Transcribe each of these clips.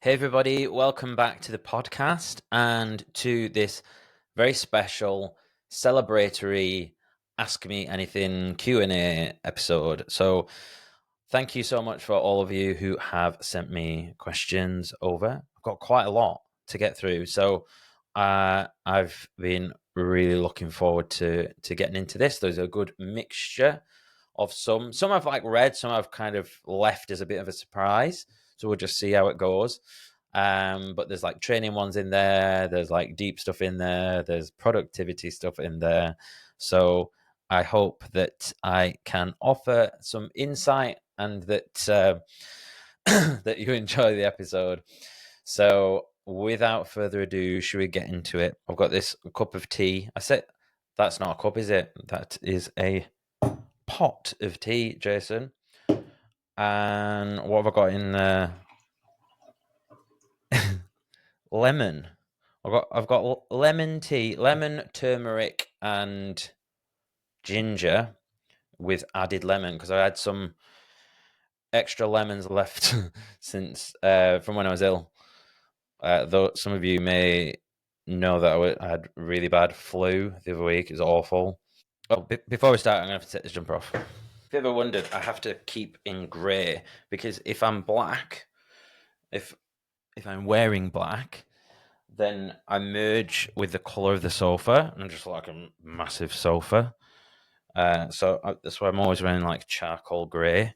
Hey everybody, welcome back to the podcast and to this very special celebratory Ask Me Anything Q&A episode. So thank you so much for all of you who have sent me questions over. I've got quite a lot to get through. So I've been really looking forward to getting into this. There's a good mixture of some I've read, some I've kind of left as a bit of a surprise. So we'll just see how it goes. But there's training ones in there, there's deep stuff in there, there's productivity stuff in there. So I hope that I can offer some insight and that that you enjoy the episode. So without further ado, should we get into it? I've got this cup of tea. I said that's not a cup, is it? That is a pot of tea, Jason. And what have I got in there? Lemon. I've got lemon tea, lemon, turmeric, and ginger with added lemon because I had some extra lemons left since from when I was ill. Though some of you may know that I had really bad flu the other week. It was awful. Oh, before we start, I'm gonna have to take this jumper off. If you ever wondered, I have to keep in grey because if I'm black, if I'm wearing black, then I merge with the colour of the sofa, and I'm just like a massive sofa. So that's why I'm always wearing charcoal grey,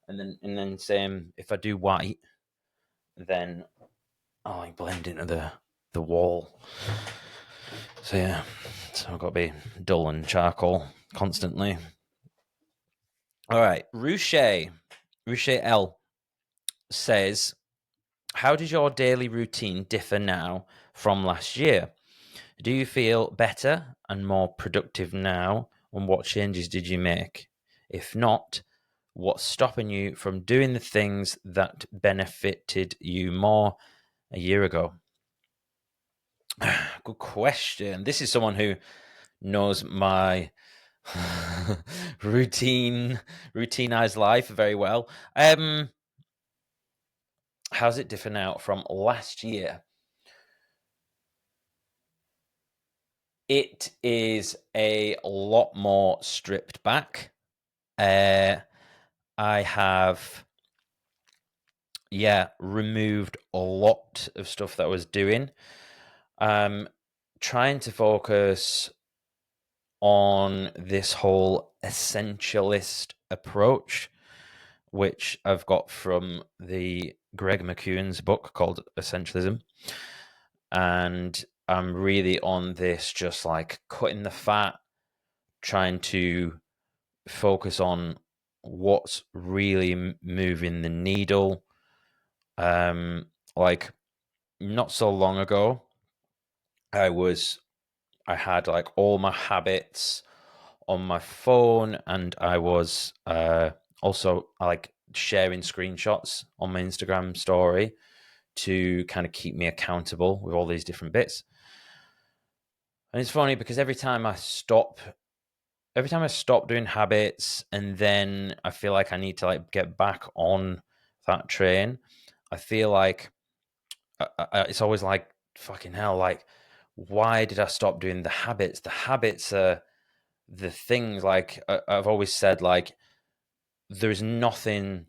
and then same if I do white, then I blend into the wall. So yeah, so I've got to be dull and charcoal constantly. All right, Ruche L says, how does your daily routine differ now from last year? Do you feel better and more productive now? And what changes did you make? If not, what's stopping you from doing the things that benefited you more a year ago? Good question. This is someone who knows my routinized life very well. How's it differ now from last year? It is a lot more stripped back. I have, removed a lot of stuff that I was doing. Trying to focus on this whole essentialist approach, which I've got from the Greg McKeown's book called Essentialism. And I'm really on this, just cutting the fat, trying to focus on what's really moving the needle. Not so long ago, I had all my habits on my phone, and I was also sharing screenshots on my Instagram story to kind of keep me accountable with all these different bits. And it's funny because every time I stop doing habits, and then I feel like I need to get back on that train, I feel like it's always fucking hell, why did I stop doing the habits? The habits are the things, I've always said, there's nothing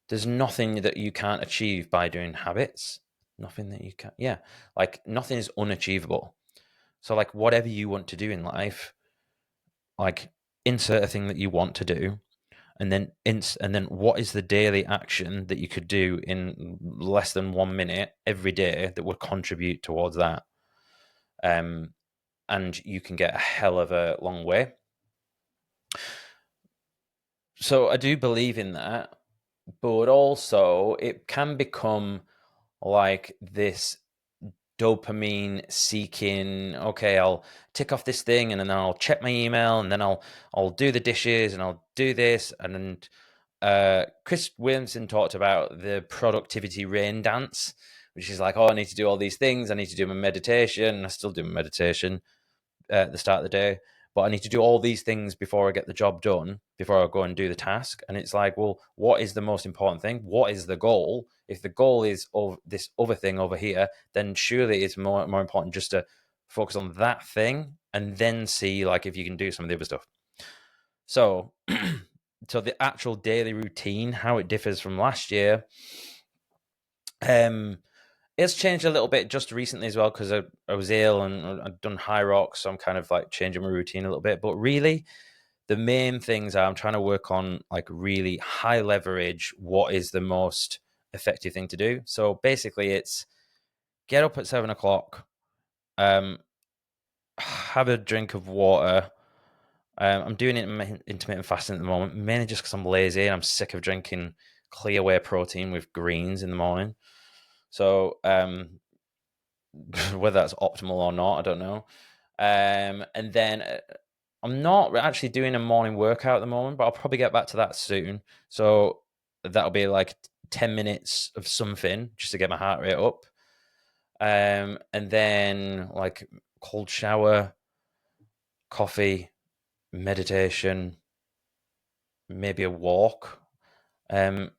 that you can't achieve by doing habits. Nothing that you can't, nothing is unachievable. So whatever you want to do in life, insert a thing that you want to do, and then what is the daily action that you could do in less than 1 minute every day that would contribute towards that? And you can get a hell of a long way. So I do believe in that, but also it can become this dopamine seeking. Okay, I'll tick off this thing, and then I'll check my email, and then I'll do the dishes, and I'll do this. And Chris Williamson talked about the productivity rain dance, which is I need to do all these things. I need to do my meditation. I still do my meditation at the start of the day, but I need to do all these things before I get the job done, before I go and do the task. And it's like, well, what is the most important thing? What is the goal? If the goal is this other thing over here, then surely it's more important just to focus on that thing and then see like if you can do some of the other stuff. So so the actual daily routine, how it differs from last year, it's changed a little bit just recently as well, because I was ill and I'd done high rocks, so I'm kind of like changing my routine a little bit. But really, the main things are I'm trying to work on like really high leverage, what is the most effective thing to do. So basically it's get up at 7 o'clock, have a drink of water. I'm doing intermittent fasting at the moment, mainly just because I'm lazy and I'm sick of drinking clear whey protein with greens in the morning. So whether that's optimal or not, I don't know. And then I'm not actually doing a morning workout at the moment, but I'll probably get back to that soon. So that'll be like 10 minutes of something just to get my heart rate up. And then like cold shower, coffee, meditation, maybe a walk. And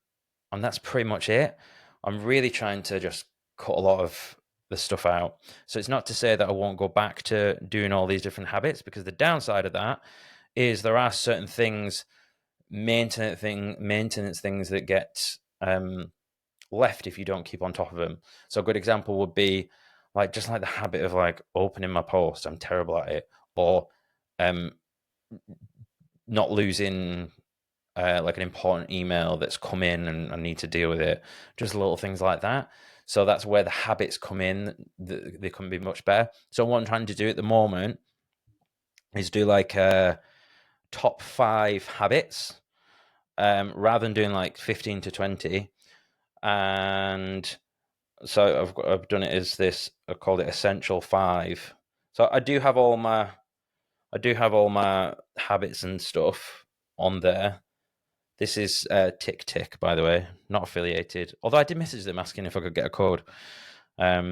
that's pretty much it. I'm really trying to just cut a lot of the stuff out. So it's not to say that I won't go back to doing all these different habits, because the downside of that is there are certain things, maintenance things that get left if you don't keep on top of them. So a good example would be like just like the habit of like opening my post. I'm terrible at it. Or not losing like an important email that's come in and I need to deal with it. Just little things like that. So that's where the habits come in. They can be much better. So what I'm trying to do at the moment is do like top 5 habits, rather than doing like 15 to 20. And so I've done it as this. I called it Essential 5. So I do have all my habits and stuff on there. This is Tick, by the way, not affiliated. Although I did message them asking if I could get a code, but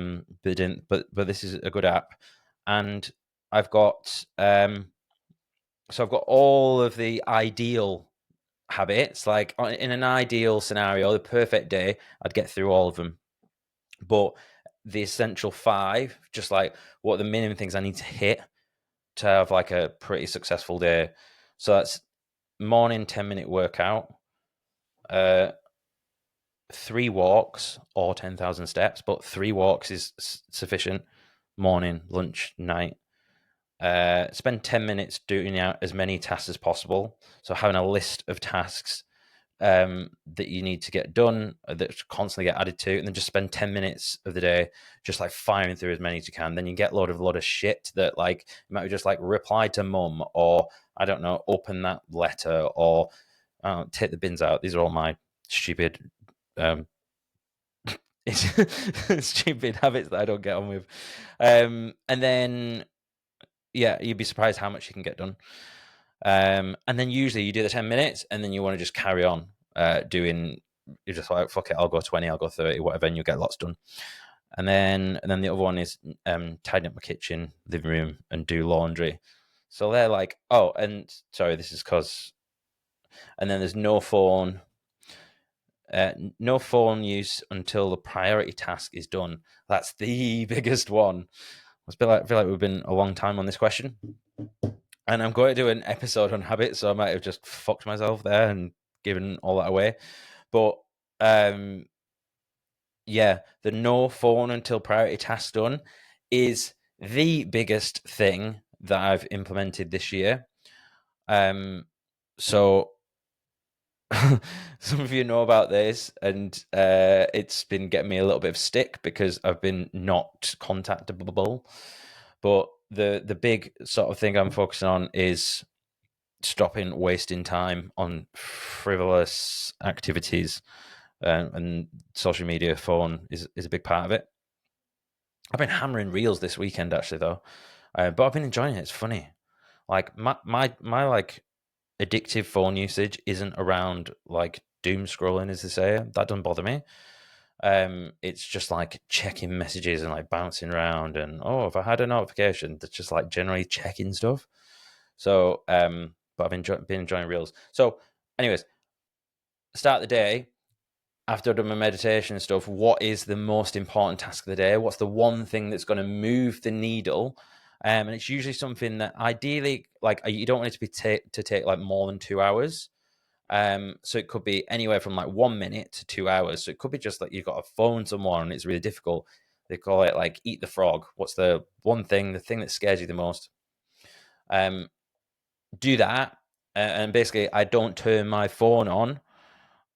they didn't. But this is a good app, and I've got so I've got all of the ideal habits. Like in an ideal scenario, the perfect day, I'd get through all of them. But the essential 5, just like what are the minimum things I need to hit to have like a pretty successful day. So that's morning 10-minute workout, 3 walks or 10,000 steps, but 3 walks is sufficient. Morning, lunch, night. Spend 10 minutes doing out as many tasks as possible. So having a list of tasks that you need to get done, that constantly get added to, and then just spend 10 minutes of the day just like firing through as many as you can. Then you get a lot of shit that like you might just like reply to mum, or I don't know, open that letter, or take the bins out. These are all my stupid stupid habits that I don't get on with. And then you'd be surprised how much you can get done. And then usually you do the 10 minutes and then you want to just carry on doing. You're just like, fuck it, I'll go 20, I'll go 30, whatever, and you'll get lots done. And then the other one is tidying up my kitchen, living room, and do laundry. So they're like, oh, and sorry, this is because. And then there's no phone. No phone use until the priority task is done. That's the biggest one. I feel like we've been a long time on this question. And I'm going to do an episode on habits, so I might have just fucked myself there and given all that away. But the no phone until priority task done is the biggest thing that I've implemented this year. So some of you know about this, and it's been getting me a little bit of stick because I've been not contactable. But the big sort of thing I'm focusing on is stopping wasting time on frivolous activities, and social media, phone is a big part of it. I've been hammering reels this weekend actually though, but I've been enjoying it. It's funny. Like my like addictive phone usage isn't around like doom scrolling, as they say. That doesn't bother me. It's just like checking messages and like bouncing around, and if I had a notification, that's just like generally checking stuff. So, but I've been enjoying reels. So, anyways, start the day. After I've done my meditation and stuff, what is the most important task of the day? What's the one thing that's going to move the needle? And it's usually something that ideally, like, you don't want it to be to take like more than 2 hours. So it could be anywhere from like 1 minute to 2 hours. So it could be just like you've got to phone someone and it's really difficult. They call it like eat the frog. What's the one thing, the thing that scares you the most? Do that. And basically, I don't turn my phone on.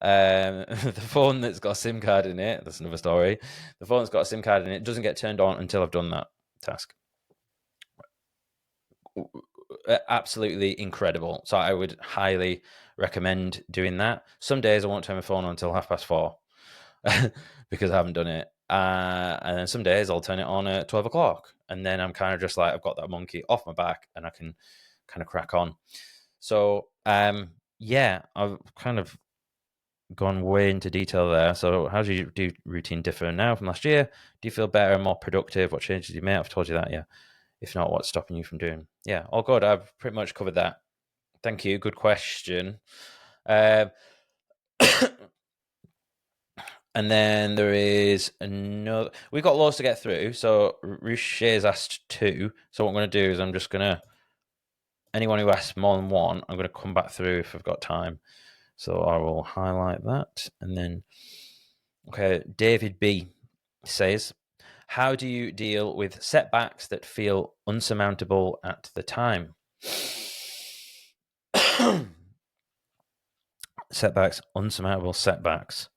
The phone that's got a SIM card in it, that's another story. The phone that's got a SIM card in it doesn't get turned on until I've done that task. Absolutely incredible. So I would highly recommend doing that. Some days I won't turn my phone on until 4:30 because I haven't done it. And then some days I'll turn it on at 12 o'clock. And then I'm kind of just like, I've got that monkey off my back and I can kind of crack on. So, yeah, I've kind of gone way into detail there. So how do you do routine differ now from last year? Do you feel better and more productive? What changes you made? I've told you that, yeah. If not, what's stopping you from doing? Yeah, all good. I've pretty much covered that. Thank you. Good question. And then there is another. We've got loads to get through. So Rushia's asked 2. So what I'm going to do is I'm just going to, anyone who asks more than one, I'm going to come back through if I've got time. So I will highlight that. And then, okay, David B says, how do you deal with setbacks that feel unsurmountable at the time? Setbacks, unsurmountable setbacks.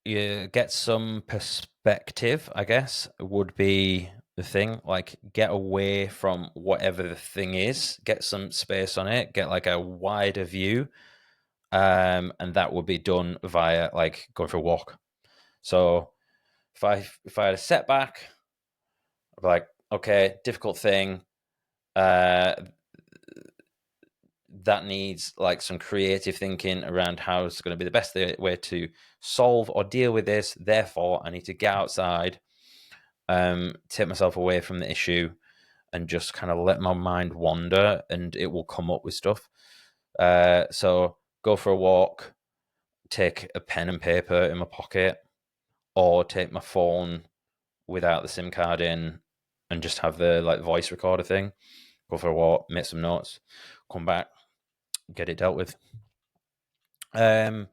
Yeah, get some perspective, I guess, would be the thing. Like, get away from whatever the thing is, get some space on it, get like a wider view. And that would be done via like going for a walk. So if I had a setback, I'd be like, okay, difficult thing. That needs like some creative thinking around how it's going to be the best way to solve or deal with this. Therefore, I need to get outside, take myself away from the issue, and just kind of let my mind wander, and it will come up with stuff. So go for a walk, take a pen and paper in my pocket, or take my phone without the SIM card in, and just have the like voice recorder thing. Go for a walk, make some notes, come back, get it dealt with. And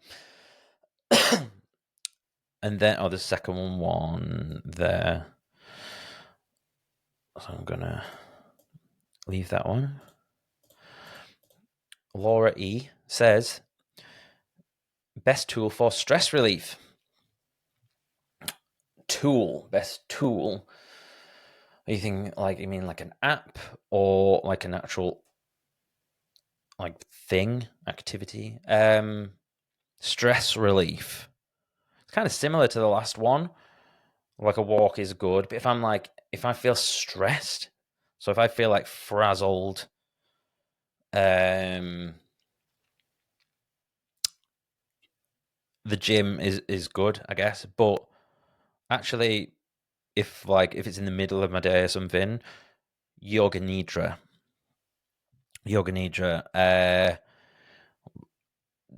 then, the second one there. So I'm gonna leave that one. Laura E says, best tool for stress relief. Best tool. Are you thinking like, you mean like an app or like an actual like thing, activity? Stress relief. It's kind of similar to the last one. Like a walk is good, but if I feel stressed, so if I feel like frazzled, the gym is good, I guess. But actually, if it's in the middle of my day or something, yoga nidra.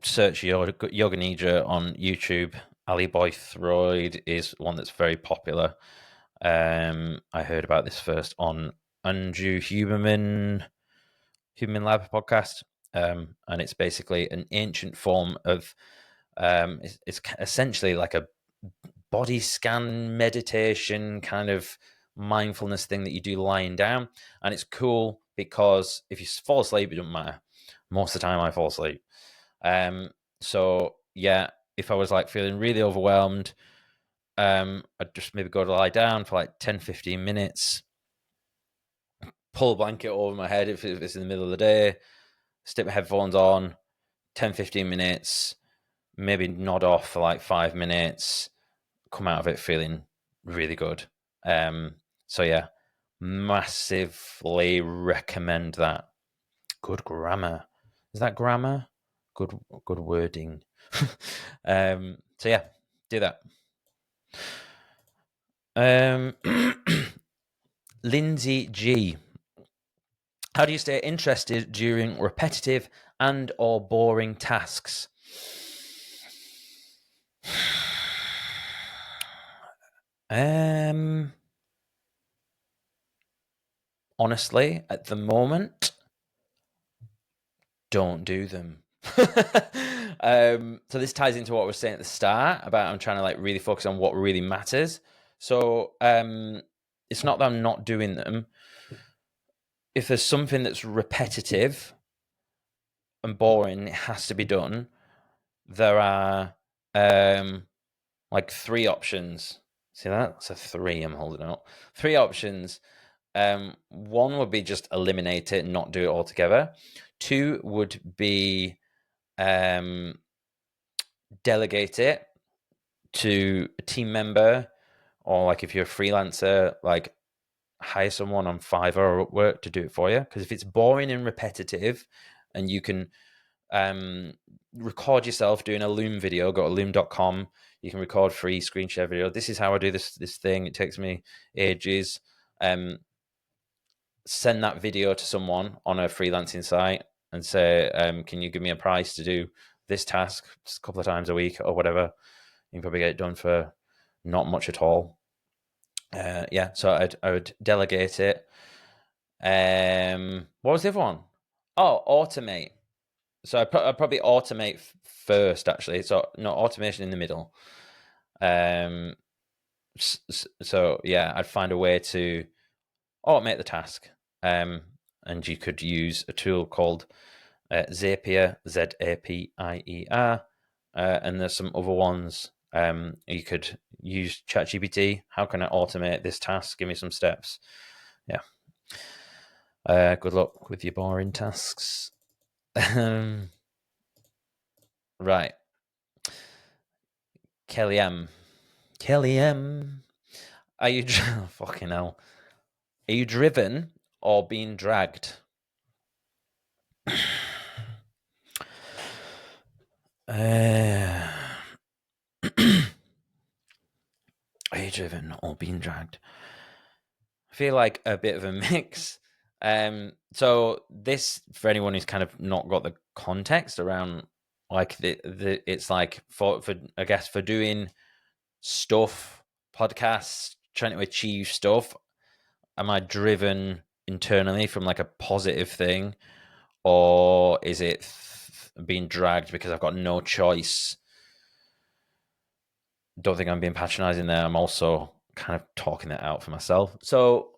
Search yoga nidra on YouTube. Ali Boythroyd is one that's very popular. I heard about this first on Andrew Huberman Lab podcast, and it's basically an ancient form of it's essentially like a body scan meditation kind of mindfulness thing that you do lying down, and it's cool because if you fall asleep, it doesn't matter. Most of the time I fall asleep. So yeah, if I was like feeling really overwhelmed, I'd just maybe go to lie down for like 10-15 minutes, pull a blanket over my head if it's in the middle of the day, stick my headphones on, 10-15 minutes, maybe nod off for like 5 minutes, come out of it feeling really good. So yeah, massively recommend that. Good grammar. Is that grammar? Good wording. So yeah, do that. Lindsay G. How do you stay interested during repetitive and or boring tasks? Honestly, at the moment, don't do them. So this ties into what we were saying at the start about I'm trying to like really focus on what really matters. So it's not that I'm not doing them. If there's something that's repetitive and boring, it has to be done. There are like 3 options. See that? It's a 3 I'm holding up. 3 options. One would be just eliminate it and not do it altogether. 2 would be delegate it to a team member, or like if you're a freelancer, like hire someone on Fiverr or Upwork to do it for you. Because if it's boring and repetitive, and you can record yourself doing a Loom video, go to loom.com. You can record free screen share video. This is how I do this thing. It takes me ages. Send that video to someone on a freelancing site and say, can you give me a price to do this task just a couple of times a week or whatever? You can probably get it done for not much at all. Yeah, so I would delegate it. What was the other one? Oh, automate. So I'd probably automate first, actually. So no, automation in the middle. So yeah, I'd find a way to automate the task. And you could use a tool called Zapier, Zapier, and there's some other ones. You could use ChatGPT. How can I automate this task? Give me some steps. Yeah. Good luck with your boring tasks. Right. Kelly M. Are you fucking hell? Are you driven or being dragged? Are you driven or being dragged? I feel like a bit of a mix. So this, for anyone who's kind of not got the context around, like it's like for I guess for doing stuff, podcasts, trying to achieve stuff. Am I driven internally from like a positive thing, or is it being dragged because I've got no choice? Don't think I'm being patronizing there. I'm also kind of talking it out for myself. So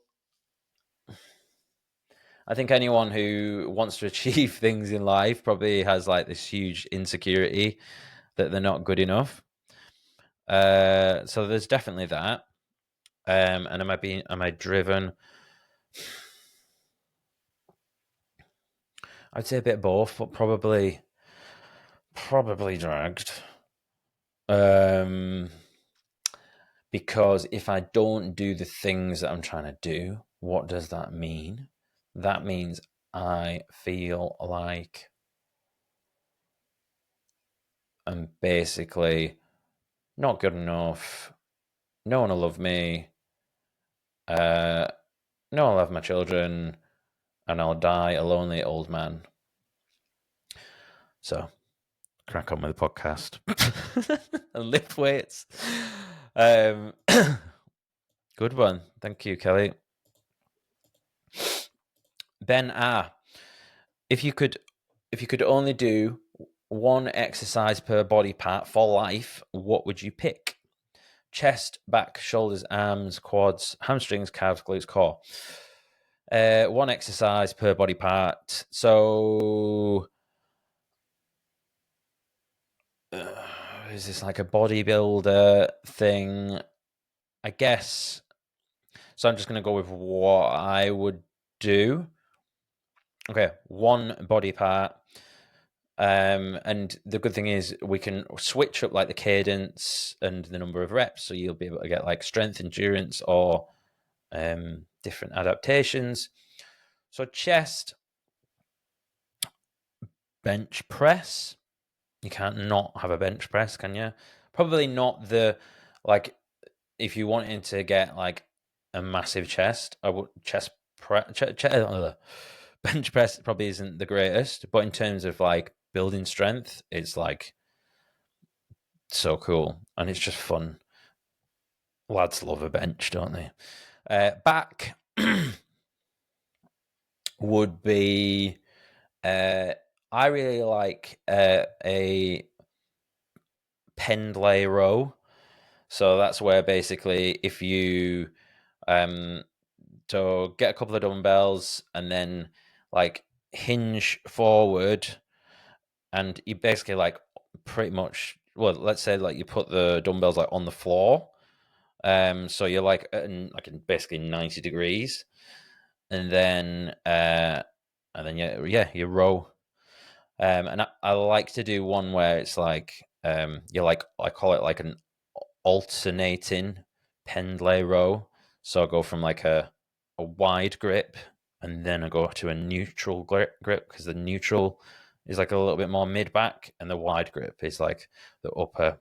I think anyone who wants to achieve things in life probably has like this huge insecurity that they're not good enough. So there's definitely that. And am I driven? I'd say a bit of both, but probably dragged. Because if I don't do the things that I'm trying to do, what does that mean? That means I feel like I'm basically not good enough. No one will love me. No one will love my children, and I'll die a lonely old man. So, crack on with the podcast and lift weights. Good one. Thank you, Kelly. Ben R. If you could only do one exercise per body part for life, what would you pick? Chest, back, shoulders, arms, quads, hamstrings, calves, glutes, core. One exercise per body part. So is this like a bodybuilder thing? I guess. So I'm just going to go with what I would do. Okay, one body part. And the good thing is we can switch up like the cadence and the number of reps. So you'll be able to get like strength, endurance, or different adaptations. So chest, bench press, You can't not have a bench press, can you? Probably not the, like, if you wanted to get like a massive chest, I would bench press probably isn't the greatest, but in terms of like building strength, it's like so cool and it's just fun. Lads love a bench, don't they? Back would be I really like a pendlay row. So that's where basically if you so get a couple of dumbbells and then like hinge forward, and you basically like pretty much, well, let's say like you put the dumbbells like on the floor, so you're like in basically 90 degrees, and then yeah, you row. And I like to do one where it's like you like, I call it like an alternating pendlay row. So I go from like a wide grip, and then I go to a neutral grip because the neutral is like a little bit more mid back, and the wide grip is like the upper.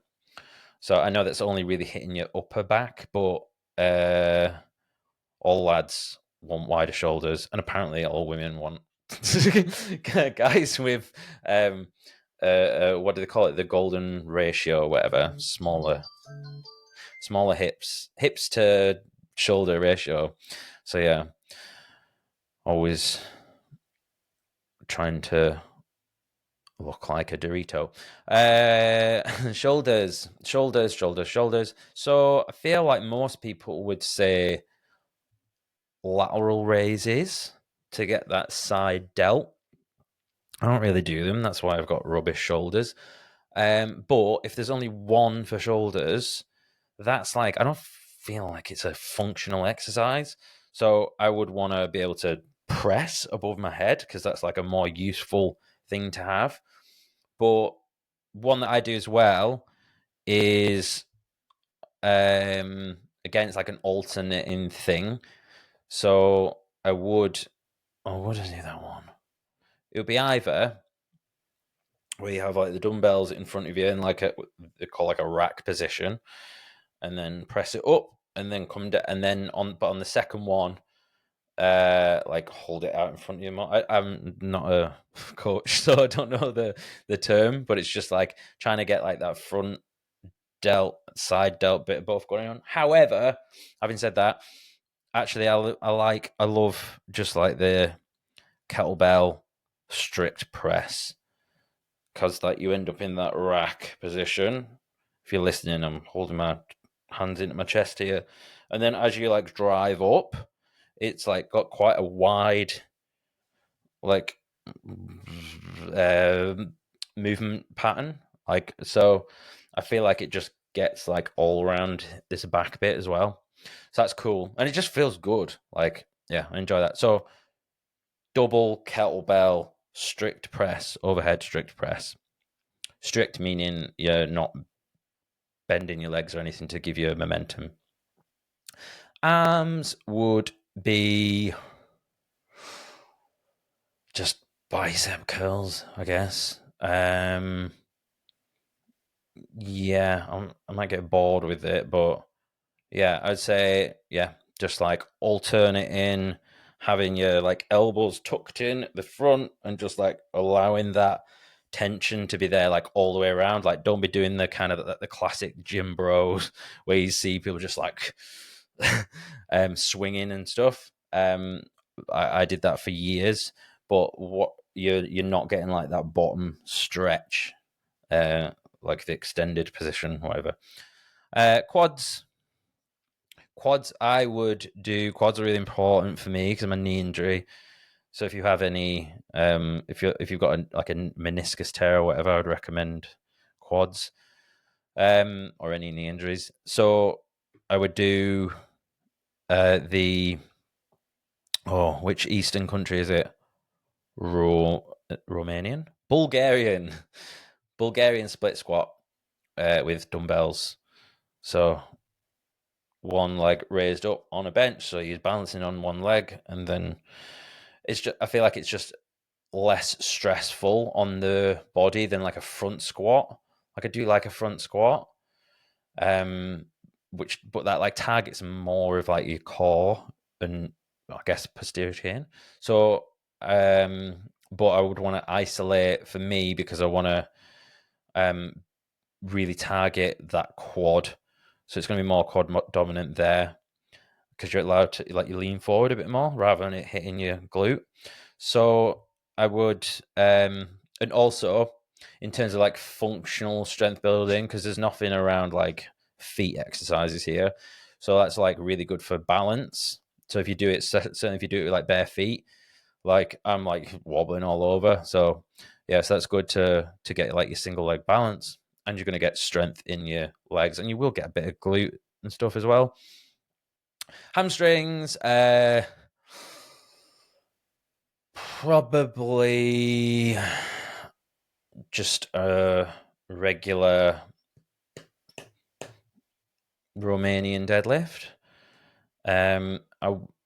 So I know that's only really hitting your upper back, but all lads want wider shoulders, and apparently all women want guys with what do they call it? The golden ratio, or whatever, smaller hips to shoulder ratio. So yeah, always trying to look like a Dorito. Shoulders. So I feel like most people would say lateral raises to get that side delt. I don't really do them. That's why I've got rubbish shoulders. But if there's only one for shoulders, that's like, I don't feel like it's a functional exercise. So I would want to be able to press above my head because that's like a more useful thing to have. But one that I do as well is again, it's like an alternating thing. So I would, oh, would I do that one? It would be either where you have like the dumbbells in front of you in like they call like a rack position, and then press it up, and then come down, and then on the second one, like hold it out in front of you. I'm not a coach, so I don't know the term, but it's just like trying to get like that front delt, side delt bit of both going on. However, having said that, actually, I love just like the kettlebell strict press, because like you end up in that rack position. If you're listening, I'm holding my hands into my chest here, and then as you like drive up, it's like got quite a wide like uh, movement pattern. Like, so I feel like it just gets like all around this back bit as well. So that's cool, and it just feels good. Like, yeah, I enjoy that. So double kettlebell strict press, overhead strict press. Strict meaning you're not bending your legs or anything to give you momentum. Arms would be just bicep curls, I guess. Yeah, I might get bored with it, but yeah, I'd say, yeah, just like alternating, having your like elbows tucked in at the front and just like allowing that tension to be there like all the way around. Like, don't be doing the kind of the classic gym bros where you see people just like swinging and stuff. I did that for years, but what you're not getting like that bottom stretch, like the extended position, whatever. Quads. I would do quads are really important for me because of my knee injury. So if you have any, if you've got like a meniscus tear or whatever, I would recommend quads, or any knee injuries. So I would do the which Eastern country is it? Romanian, Bulgarian split squat with dumbbells. So one leg raised up on a bench, so you're balancing on one leg, and then it's just, I feel like it's just less stressful on the body than like a front squat. I could do like a front squat, but that like targets more of like your core and I guess posterior chain. So, but I would want to isolate for me because I want to really target that quad. So it's going to be more quad dominant there because you're allowed to like you lean forward a bit more rather than it hitting your glute. So I would, and also in terms of like functional strength building, because there's nothing around like feet exercises here. So that's like really good for balance. So if you do it, certainly if you do it with like bare feet, like I'm like wobbling all over. So yeah, so that's good to get like your single leg balance, and you're going to get strength in your legs, and you will get a bit of glute and stuff as well. Hamstrings, probably just a regular Romanian deadlift. I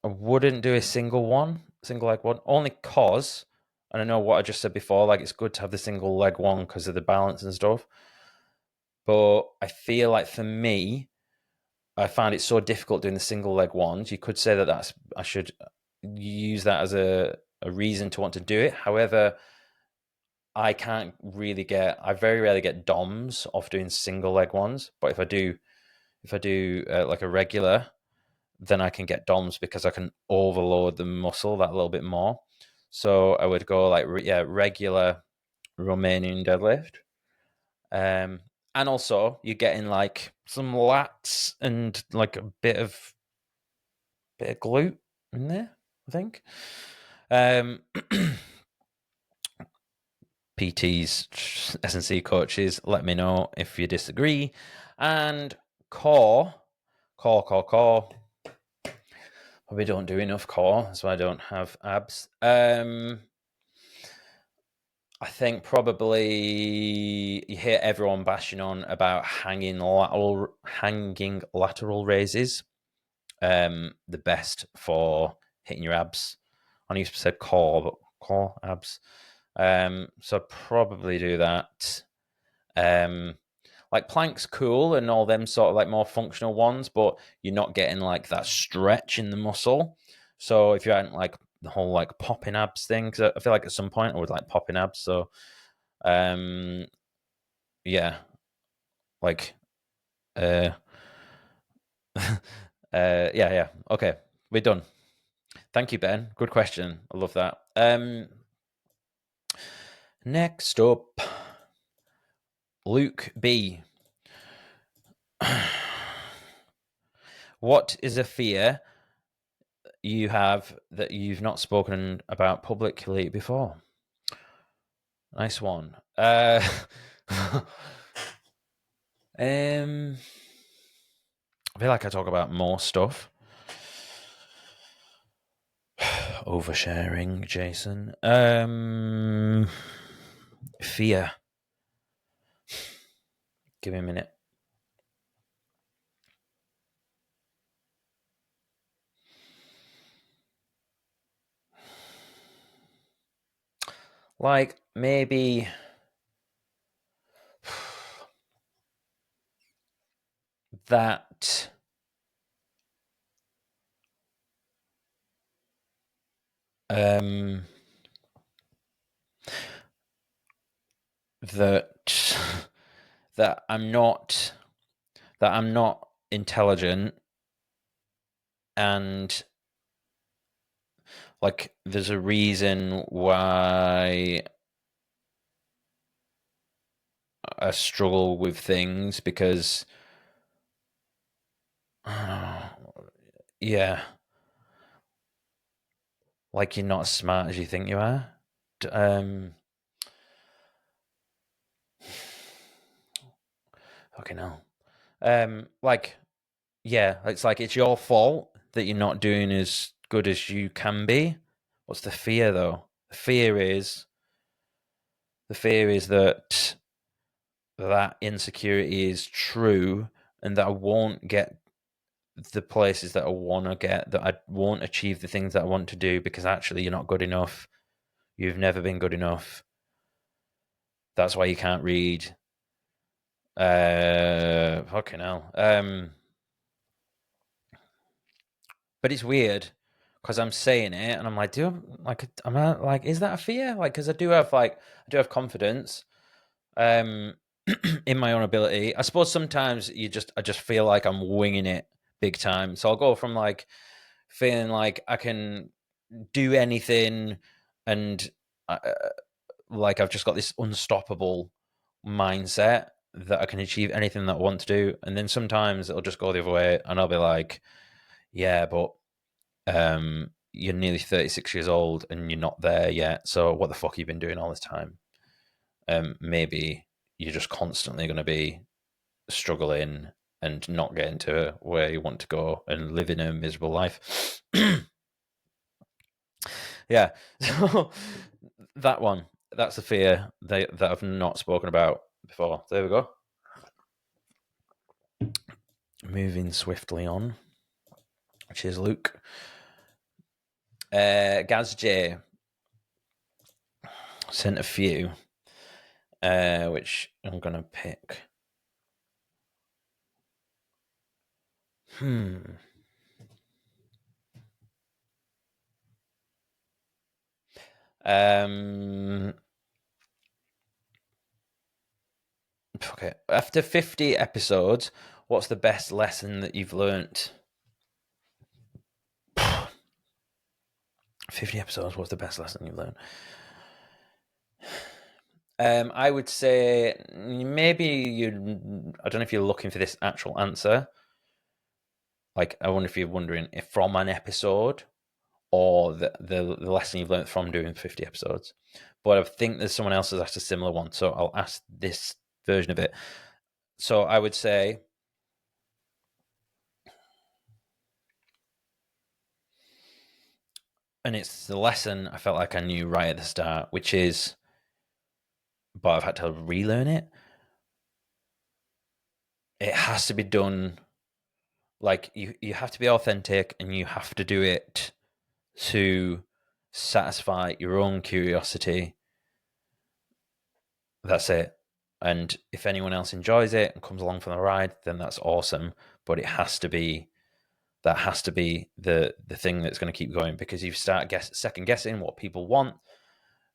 wouldn't do a single leg one, only cause, and I know what I just said before, like it's good to have the single leg one because of the balance and stuff. But I feel like for me, I find it so difficult doing the single leg ones. You could say that I should use that as a reason to want to do it. However, I very rarely get DOMs off doing single leg ones. But if I do like a regular, then I can get DOMs because I can overload the muscle that little bit more. So I would go like regular Romanian deadlift. And also you're getting like some lats and like a bit of glute in there, I think. PTs, S&C coaches, let me know if you disagree. And core. Probably don't do enough core, so I don't have abs. I think probably you hear everyone bashing on about hanging lateral raises. The best for hitting your abs. I used to say core, but core abs. So probably do that. Like plank's cool and all them sort of like more functional ones, but you're not getting like that stretch in the muscle. So if you hadn't like the whole like popping abs thing, because I feel like at some point I would like popping abs. So, yeah, like, yeah. Okay, we're done. Thank you, Ben. Good question. I love that. Next up, Luke B. What is a fear you have that you've not spoken about publicly before? Nice one. I feel like I talk about more stuff. Oversharing, Jason. Fear. Give me a minute. Like maybe that that that I'm not intelligent, and like there's a reason why I struggle with things because yeah, like you're not as smart as you think you are. Okay, no. Like, yeah, it's like it's your fault that you're not doing as good as you can be. What's the fear though? The fear is that insecurity is true and that I won't get the places that I want to get, that I won't achieve the things that I want to do because actually you're not good enough. You've never been good enough. That's why you can't read. Fucking hell. But it's weird because I'm saying it and I'm like, is that a fear? Like, because I do have confidence, in my own ability. I suppose sometimes I just feel like I'm winging it big time. So I'll go from like feeling like I can do anything and like I've just got this unstoppable mindset that I can achieve anything that I want to do. And then sometimes it'll just go the other way and I'll be like, yeah, but you're nearly 36 years old and you're not there yet. So what the fuck have you been doing all this time? Maybe you're just constantly going to be struggling and not getting to where you want to go and living a miserable life. Yeah. So that's a fear that I've not spoken about before. There we go. Moving swiftly on. Cheers, Luke. Gaz J sent a few, which I'm going to pick. Okay. After 50 episodes, what's the best lesson that you've learnt? 50 episodes, what's the best lesson you've learned? I would say maybe I don't know if you're looking for this actual answer. Like, I wonder if you're wondering if from an episode or the lesson you've learned from doing 50 episodes. But I think there's someone else has asked a similar one, so I'll ask this version of it. So I would say, and it's the lesson I felt like I knew right at the start, which is, but I've had to relearn it. It has to be done, like you have to be authentic and you have to do it to satisfy your own curiosity. That's it. And if anyone else enjoys it and comes along for the ride, then that's awesome. But it has to be the thing that's going to keep going, because if you start second guessing what people want,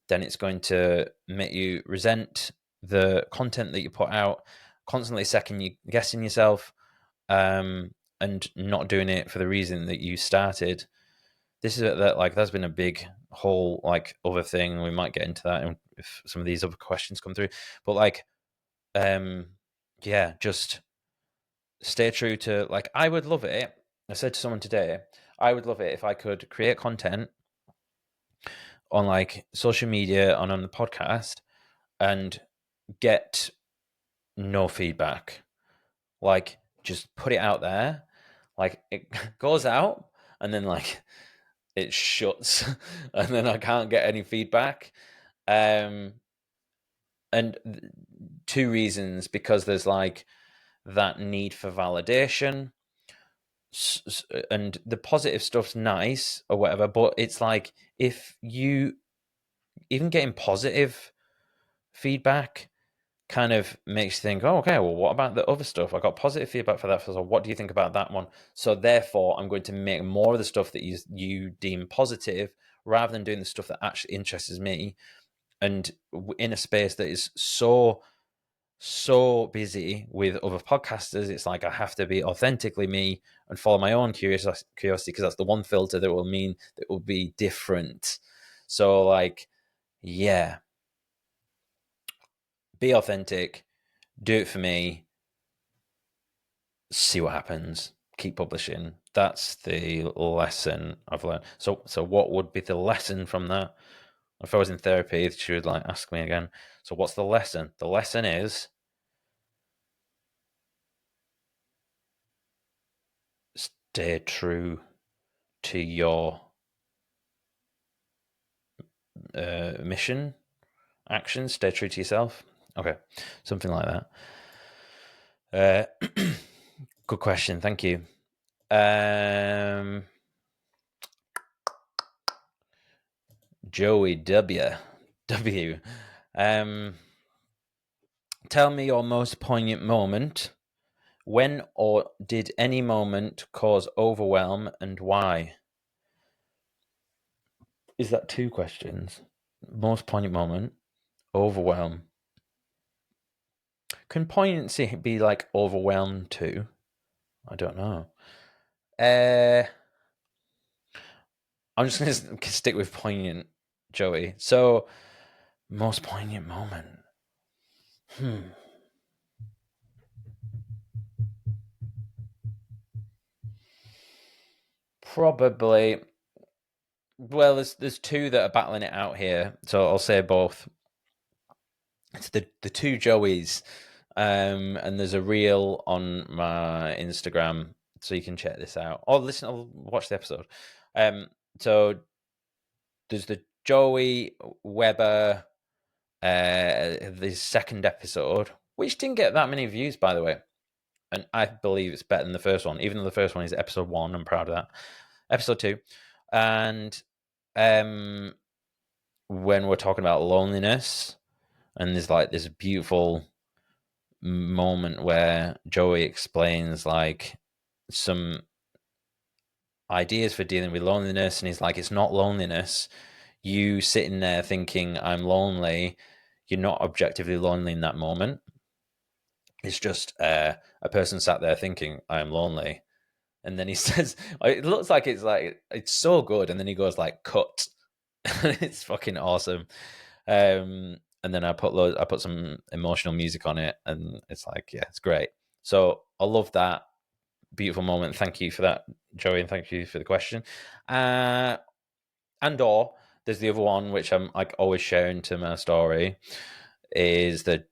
then it's going to make you resent the content that you put out, constantly second guessing yourself, and not doing it for the reason that you started. This is that, like, that's been a big whole like other thing. We might get into that if some of these other questions come through. But like, yeah, just stay true to, like, I would love it. I said to someone today, I would love it if I could create content on like social media and on the podcast and get no feedback. Like, just put it out there. Like, it goes out and then like it shuts and then I can't get any feedback. And two reasons: because there's like that need for validation, and the positive stuff's nice or whatever, but it's like, if you even getting positive feedback kind of makes you think, oh, okay, well, what about the other stuff? I got positive feedback for that, so what do you think about that one? So therefore I'm going to make more of the stuff that you deem positive, rather than doing the stuff that actually interests me. And in a space that is so busy with other podcasters, it's like I have to be authentically me and follow my own curiosity, because that's the one filter that will mean that it will be different. So like, yeah, be authentic, do it for me, see what happens, keep publishing. That's the lesson I've learned. So what would be the lesson from that? If I was in therapy, she would like ask me again, so what's the lesson? The lesson is stay true to your mission, action, stay true to yourself. Okay, something like that. Good question, thank you. Joey W. Tell me your most poignant moment. When or did any moment cause overwhelm and why? Is that 2 questions? Most poignant moment, overwhelm. Can poignancy be like overwhelmed too? I don't know. I'm just going to stick with poignant, Joey. So, most poignant moment. Probably. Well, there's 2 that are battling it out here, so I'll say both. It's the 2 Joeys, and there's a reel on my Instagram, so you can check this out. Or listen, I'll watch the episode. So there's the Joey Weber, the second episode, which didn't get that many views, by the way. And I believe it's better than the first one, even though the first one is episode 1. I'm proud of that. Episode 2, and when we're talking about loneliness, and there's like this beautiful moment where Joey explains like some ideas for dealing with loneliness, and he's like, it's not loneliness. You sitting there thinking I'm lonely, you're not objectively lonely in that moment. It's just a person sat there thinking I'm lonely, and then he says, it looks like it's so good, and then he goes like cut. It's fucking awesome. And then I put some emotional music on it, and it's like, yeah, it's great. So I love that beautiful moment. Thank you for that, Joey, and thank you for the question. And or there's the other one which I'm like always sharing to my story, is the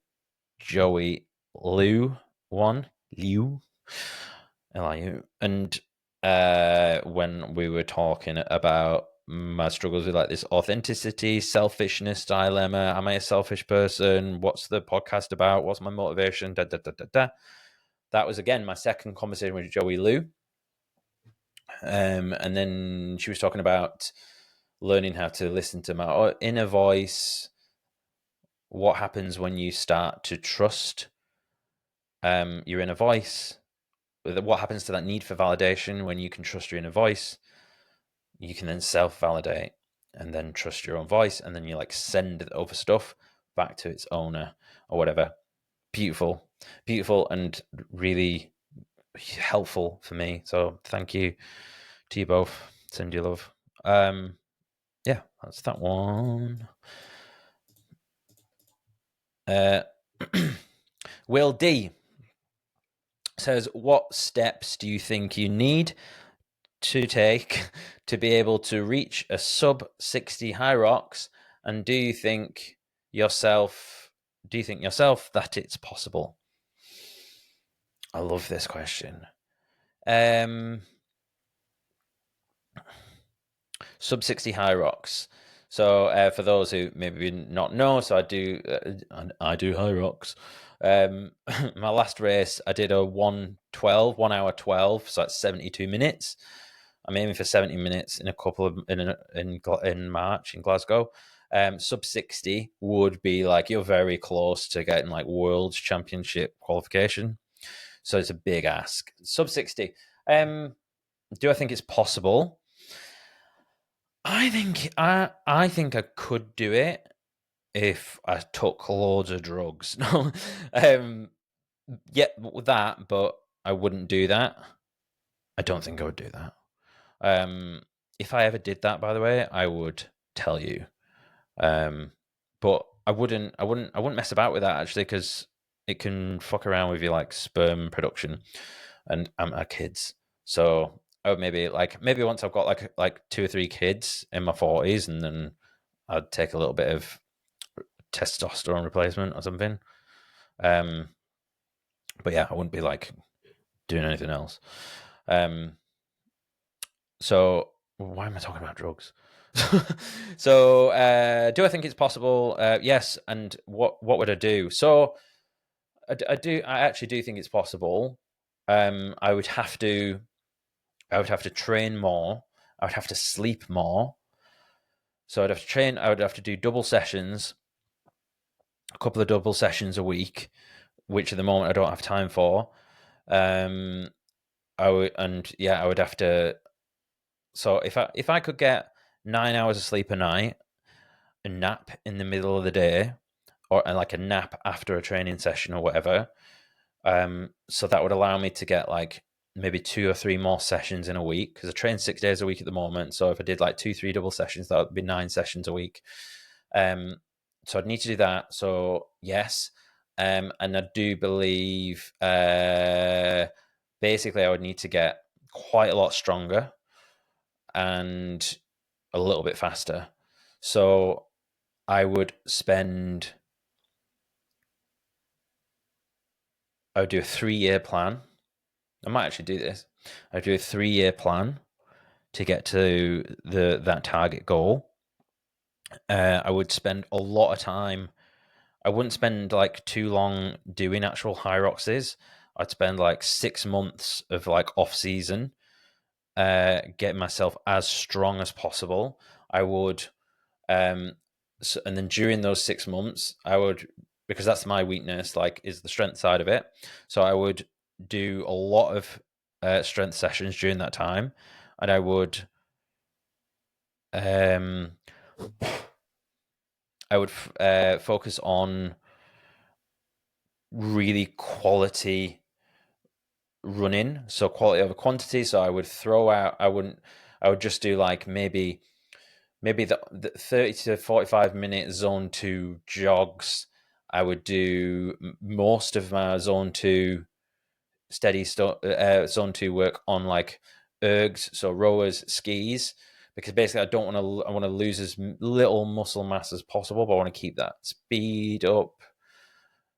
Joey Liu one. Liu. Liu. And when we were talking about my struggles with like this authenticity, selfishness dilemma. Am I a selfish person? What's the podcast about? What's my motivation? Da, da, da, da, da. That was again my second conversation with Joey Liu. And then she was talking about learning how to listen to my inner voice. What happens when you start to trust your inner voice? What happens to that need for validation when you can trust your inner voice? You can then self-validate and then trust your own voice, and then you like send the other stuff back to its owner or whatever. Beautiful, and really helpful for me. So thank you to you both. Send you love. Yeah, that's that one. Will D says, what steps do you think you need to take to be able to reach a sub 60 high rocks, and do you think yourself that it's possible? I love this question. Sub 60 high rocks. So for those who maybe not know, so I do high rocks. My last race, I did a 1 hour 12, so that's 72 minutes. I'm aiming for 70 minutes in a couple of in March in Glasgow. Sub 60 would be like you're very close to getting like World Championship qualification. So it's a big ask. Sub 60. Do I think it's possible? I think I could do it if I took loads of drugs. No, yeah, that, but I wouldn't do that. I don't think I would do that. If I ever did that, by the way, I would tell you. But I wouldn't mess about with that actually, because it can fuck around with your like sperm production, and our kids. So I would maybe once I've got like 2 or 3 kids in my 40s, and then I'd take a little bit of testosterone replacement or something. But yeah, I wouldn't be like doing anything else. So why am I talking about drugs? So do I think it's possible? Yes. And what would I do? So I actually do think it's possible. I would have to train more. I would have to sleep more. So I'd have to train. I would have to do double sessions, a couple of double sessions a week, which at the moment I don't have time for. I would have to. So if I could get 9 hours of sleep a night, a nap in the middle of the day, or like a nap after a training session or whatever, so that would allow me to get like maybe 2 or 3 more sessions in a week, because I train 6 days a week at the moment. So if I did like 2, 3 double sessions, that would be 9 sessions a week. So I'd need to do that. So yes, and I do believe basically I would need to get quite a lot stronger and a little bit faster. So I would do a 3-year plan. I might actually do this. I'd do a 3-year plan to get to that target goal. I would spend a lot of time. I wouldn't spend like too long doing actual hieroxes. I'd spend like 6 months of like off season, getting myself as strong as possible. I would, and then during those 6 months, I would, because that's my weakness, like is the strength side of it. So I would do a lot of strength sessions during that time, and um, I would focus on really quality running, so quality over quantity. So I would throw out. I would just do like maybe the 30 to 45 minute zone 2 jogs. I would do most of my zone 2 zone 2 work on like ergs, so rowers, skis, because basically I want to lose as little muscle mass as possible, but I want to keep that speed up.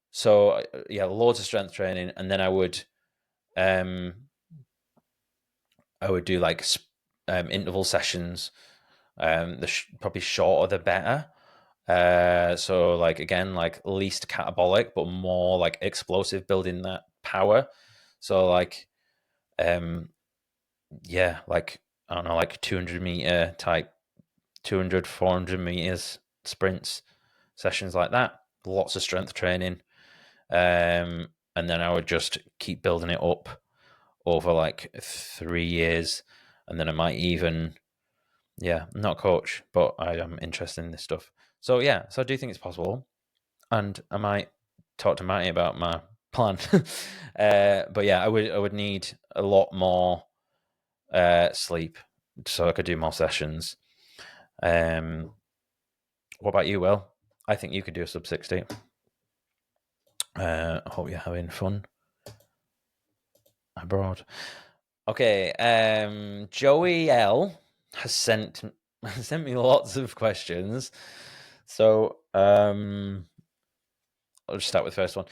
So yeah, loads of strength training, and then um I would do like interval sessions. Probably shorter the better. So like again, like least catabolic, but more like explosive, building that power. So like, yeah, like I don't know, like 200 meter type, 200, 400 meters sprints, sessions like that. Lots of strength training. And then I would just keep building it up over like 3 years. And then I might even, yeah, I'm not a coach, but I am interested in this stuff. So yeah, so I do think it's possible. And I might talk to Matty about my plan. But yeah, I would need a lot more sleep so I could do more sessions. What about you, Will? I think you could do a sub 60. I hope you're having fun abroad. Okay, Joey L has sent me lots of questions. So I'll just start with the first one.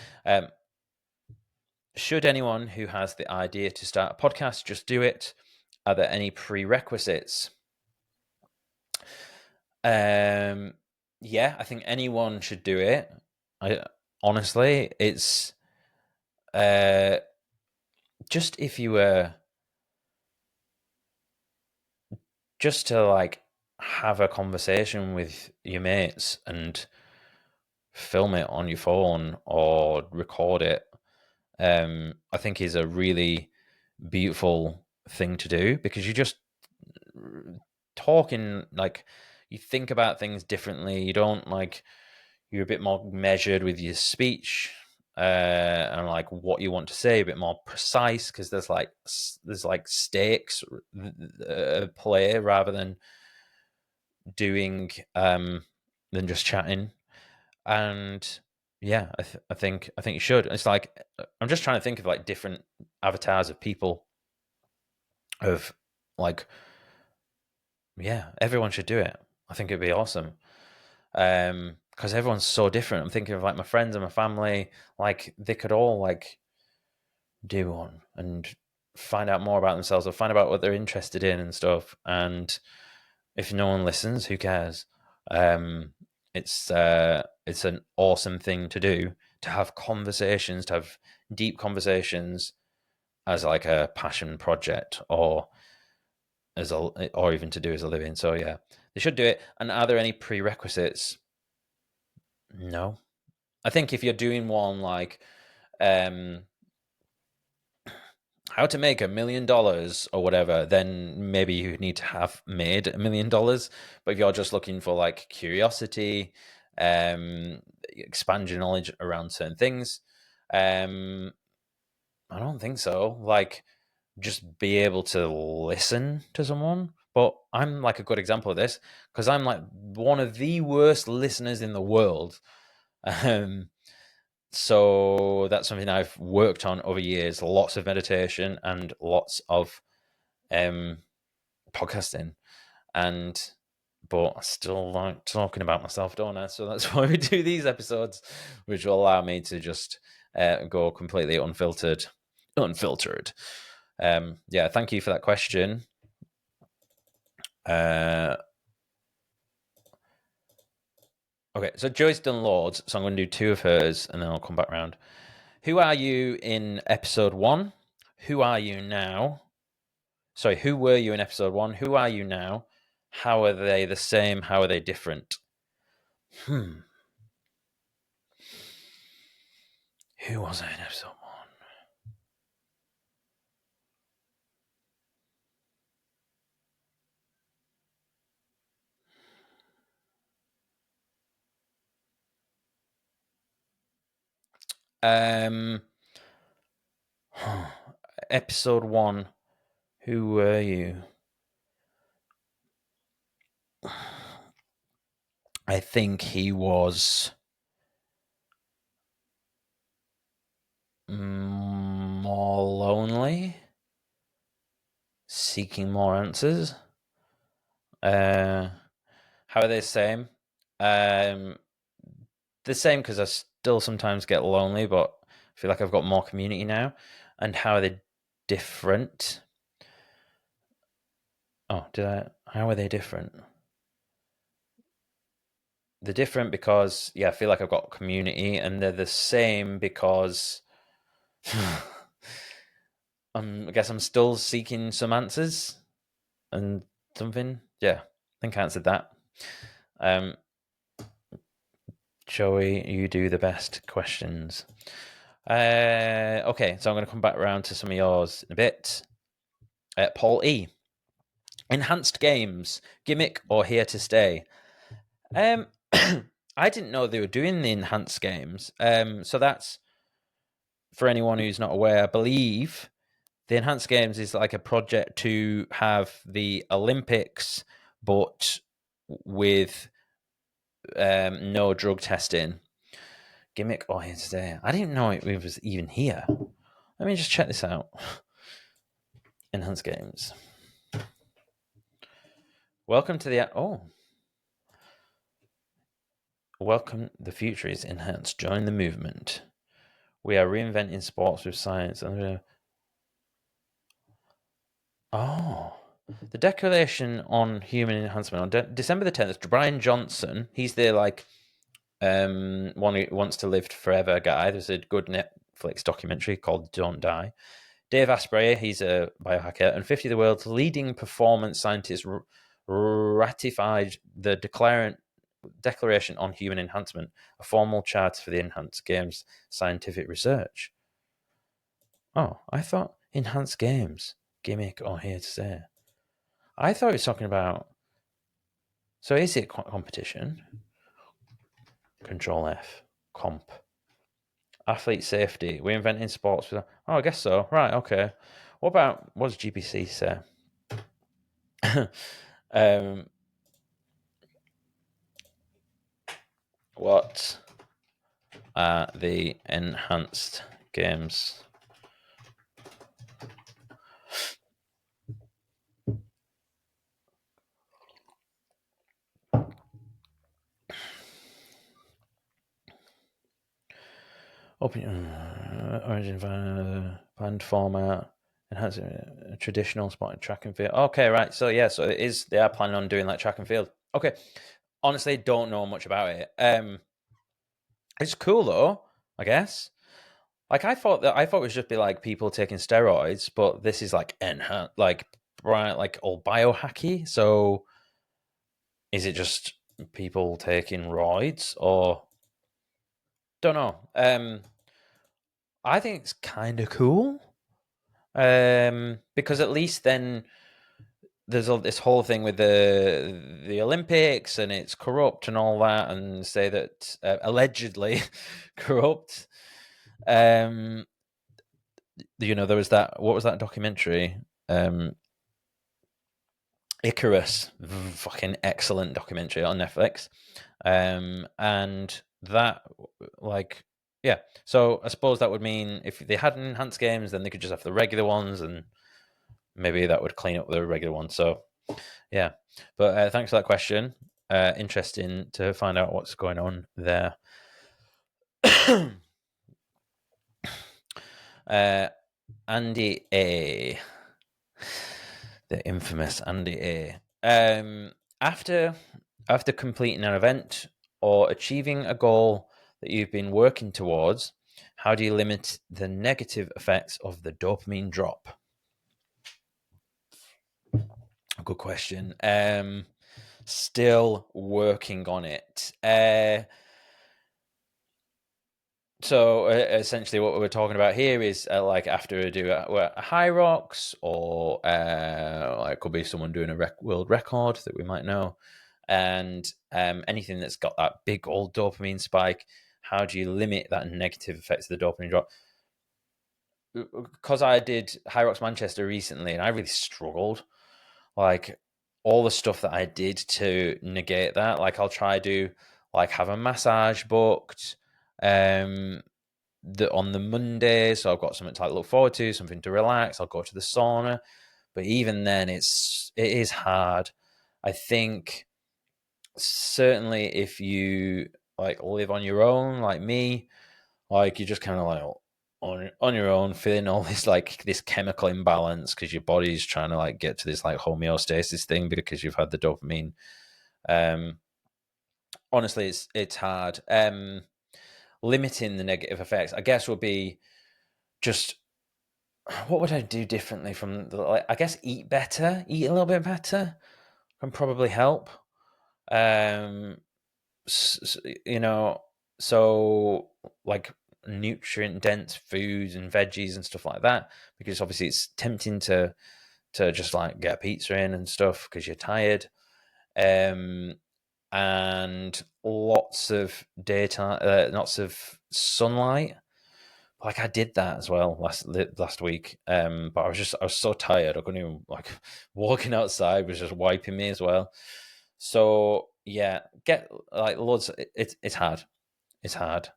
Should anyone who has the idea to start a podcast just do it? Are there any prerequisites? Yeah, I think anyone should do it. Honestly, it's just if you were just to like have a conversation with your mates and film it on your phone or record it, I think is a really beautiful thing to do, because you just talking, like you think about things differently. You don't like, you're a bit more measured with your speech, and like what you want to say, a bit more precise, because there's like stakes play rather than doing than just chatting. And yeah, I think you should. It's like I'm just trying to think of like different avatars of people, of like, yeah, everyone should do it. I think it'd be awesome. Because everyone's so different. I'm thinking of like my friends and my family, like they could all like do one and find out more about themselves or find out what they're interested in and stuff. And if no one listens, who cares? It's an awesome thing to do, to have conversations, to have deep conversations as like a passion project, or even to do as a living. So yeah, They should do it. And are there any prerequisites? No. I think if you're doing one like how to make $1 million or whatever, then maybe you need to have made $1 million. But if you're just looking for like curiosity, expand your knowledge around certain things, I don't think so. Like, just be able to listen to someone. But I'm like a good example of this because I'm like one of the worst listeners in the world. So that's something I've worked on over years. Lots of meditation and lots of podcasting. But I still like talking about myself, don't I? So that's why we do these episodes, which will allow me to just go completely unfiltered. Yeah, thank you for that question. Okay, so Joy's done loads, so I'm going to do 2 of hers, and then I'll come back round. Who are you in episode 1? Who are you now? Sorry, who were you in episode 1? Who are you now? How are they the same? How are they different? Who was I in episode 1? Episode 1. Who were you? I think he was more lonely, seeking more answers. How are they the same? The same because I still sometimes get lonely, but I feel like I've got more community now. And how are they different? Oh, how are they different? They're different because, I feel like I've got community, and they're the same because I guess I'm still seeking some answers and something. Yeah, I think I answered that. Joey, you do the best questions. Okay, so I'm going to come back around to some of yours in a bit. Paul E. Enhanced games, gimmick or here to stay? I didn't know they were doing the enhanced games. So that's, for anyone who's not aware, I believe the enhanced games is like a project to have the Olympics, but with no drug testing. Gimmick or here to stay? I didn't know it was even here. Let me just check this out. Enhanced games. Welcome to the welcome. The future is enhanced. Join the movement. We are reinventing sports with science. The Declaration on Human Enhancement on December the 10th. Brian Johnson. He's the one who wants to live forever guy. There's a good Netflix documentary called Don't Die. Dave Asprey, he's a biohacker, and 50 of the world's leading performance scientists ratified the Declaration on Human Enhancement, a formal charter for the enhanced games scientific research. Oh, I thought enhanced games, gimmick or here to stay. I thought he was talking about. So is it competition? Control F, comp. Athlete safety. We're inventing sports. I guess so. Right, okay. What does GPC say? What are the enhanced games? Origin band format, enhance a traditional spot track and field. Okay, right. So yeah, so it is. They are planning on doing like track and field. Okay, honestly, don't know much about it. It's cool though, I guess. Like I thought it would just be like people taking steroids, but this is like enhanced, like all biohacky. So is it just people taking roids, or don't know. I think it's kind of cool, because at least then there's this whole thing with the Olympics, and it's corrupt and all that, and say that allegedly corrupt. There was that. What was that documentary? Icarus, fucking excellent documentary on Netflix. And that, yeah. So I suppose that would mean if they had enhanced games, then they could just have the regular ones, and maybe that would clean up the regular ones. So yeah. But thanks for that question. Interesting to find out what's going on there. Andy A. The infamous Andy A. After completing an event or achieving a goal that you've been working towards, how do you limit the negative effects of the dopamine drop? Good question. Still working on it. So essentially, what we're talking about here is like after I do a high rocks, or it could be someone doing a world record that we might know, and anything that's got that big old dopamine spike. How do you limit that negative effects of the dopamine drop? Because I did High Rocks Manchester recently, and I really struggled. Like all the stuff that I did to negate that, like I'll try to have a massage booked. On the Monday, so I've got something to look forward to, something to relax. I'll go to the sauna, but even then, it is hard. I think certainly if you live on your own, like me, you're just kind of on your own, feeling all this this chemical imbalance because your body's trying to get to this homeostasis thing because you've had the dopamine. Honestly, it's hard. Limiting the negative effects, I guess, would be just what would I do differently from I guess eat a little bit better can probably help. Um, so nutrient dense foods and veggies and stuff like that, because obviously it's tempting to just get a pizza in and stuff because you're tired. And lots of daytime, lots of sunlight. I did that as well last week, but I was so tired I couldn't even walking outside was just wiping me as well. So yeah, get loads. It's hard. It's hard.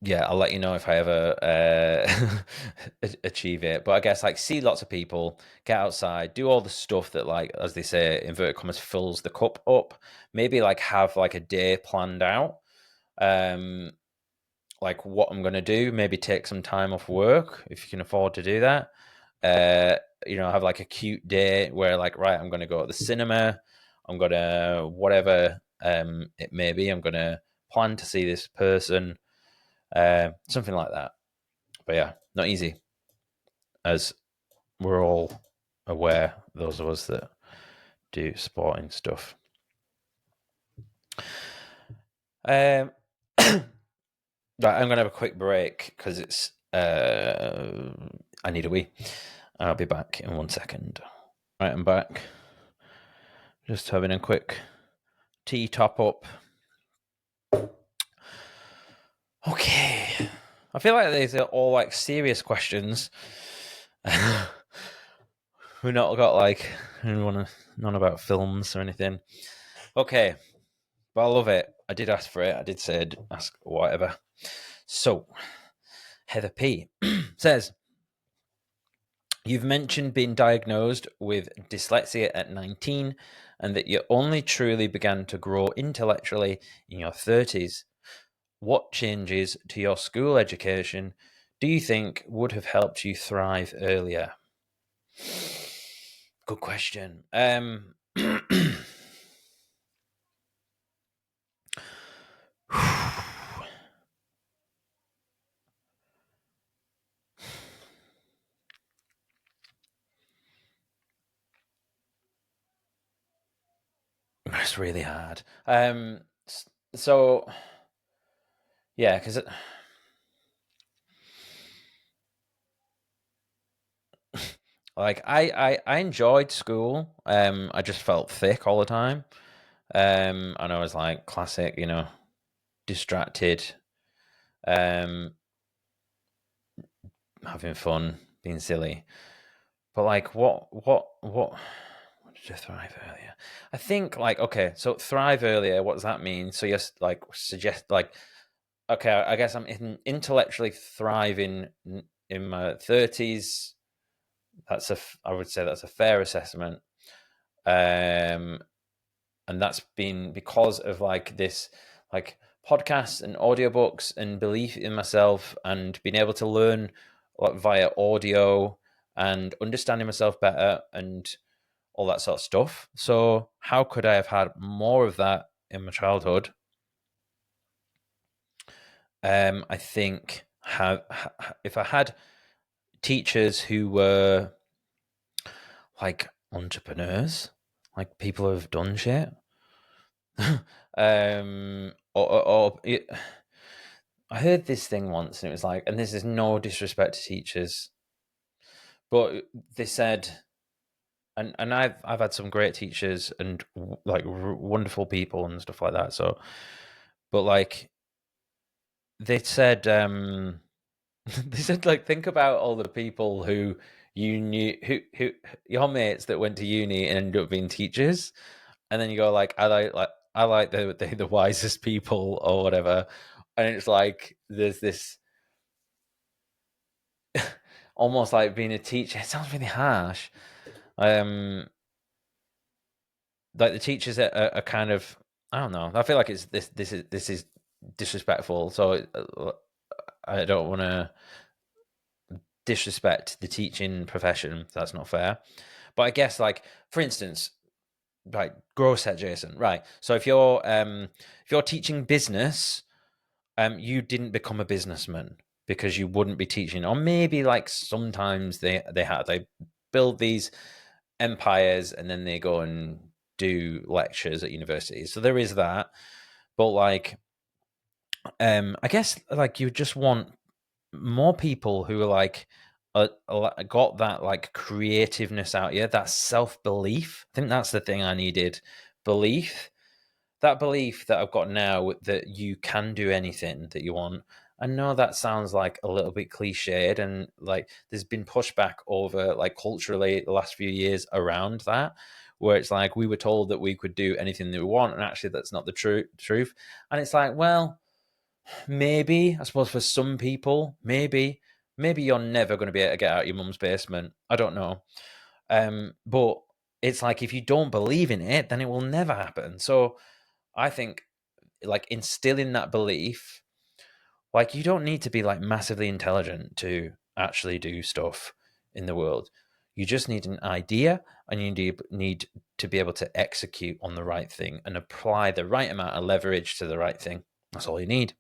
Yeah, I'll let you know if I ever achieve it. But I guess see lots of people, get outside, do all the stuff that as they say, inverted commas, fills the cup up. Maybe have a day planned out. What I'm going to do, maybe take some time off work if you can afford to do that. Have a cute day where right, I'm going to go to the cinema. I'm going to whatever it may be. I'm going to plan to see this person, something like that. But yeah, not easy, as we're all aware, those of us that do sporting stuff. Right, I'm going to have a quick break because it's I need a wee. I'll be back in 1 second. Right, I'm back. Just having a quick tea top up. Okay. I feel like these are all serious questions. We've not got none about films or anything. Okay. But I love it. I did ask for it. I did say ask whatever. So, Heather P says, you've mentioned being diagnosed with dyslexia at 19 and that you only truly began to grow intellectually in your 30s. What changes to your school education do you think would have helped you thrive earlier? Good question. It's really hard. So yeah, because like I enjoyed school. I just felt thick all the time. And I was like classic, distracted, um, having fun, being silly. But like, what did you thrive earlier? I think like okay, so thrive earlier. What does that mean? So yes, like suggest like okay, I guess I'm intellectually thriving in my 30s. I would say that's a fair assessment. Um, and that's been because of like this like podcasts and audiobooks and belief in myself and being able to learn like via audio and understanding myself better and all that sort of stuff. So how could I have had more of that in my childhood? I think if I had teachers who were like entrepreneurs, like people who have done shit, I heard this thing once, and it was like, and this is no disrespect to teachers, but they said, and I've had some great teachers and like wonderful people and stuff like that. So, but like they said, they said like think about all the people who you knew who your mates that went to uni and ended up being teachers, and then you go like I like the wisest people or whatever, and it's like there's this almost like being a teacher. It sounds really harsh. Um, like the teachers are kind of I don't know. I feel like it's this is disrespectful. So I don't want to disrespect the teaching profession. That's not fair. But I guess like for instance, right, gross set, Jason. Right. So if you're teaching business, you didn't become a businessman because you wouldn't be teaching, or maybe like sometimes they build these empires and then they go and do lectures at universities. So there is that, but like, I guess like you just want more people who are like got that like creativeness out here, that self belief. I think that's the thing I needed. Belief, that belief that I've got now that you can do anything that you want. I know that sounds like a little bit cliched, and like there's been pushback over like culturally the last few years around that, where it's like we were told that we could do anything that we want, and actually that's not the truth. And it's like, well, maybe I suppose for some people, maybe you're never going to be able to get out of your mum's basement. I don't know, but it's like if you don't believe in it, then it will never happen. So I think like instilling that belief, like you don't need to be like massively intelligent to actually do stuff in the world. You just need an idea and you need to be able to execute on the right thing and apply the right amount of leverage to the right thing. That's all you need.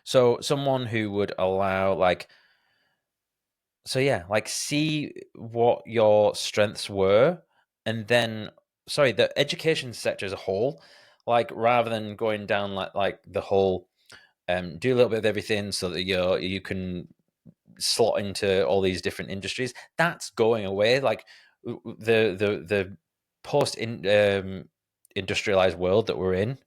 So someone who would allow like so yeah, like see what your strengths were and then sorry, the education sector as a whole, like rather than going down like the whole do a little bit of everything so that you can slot into all these different industries. That's going away. Like the post industrialized world that we're in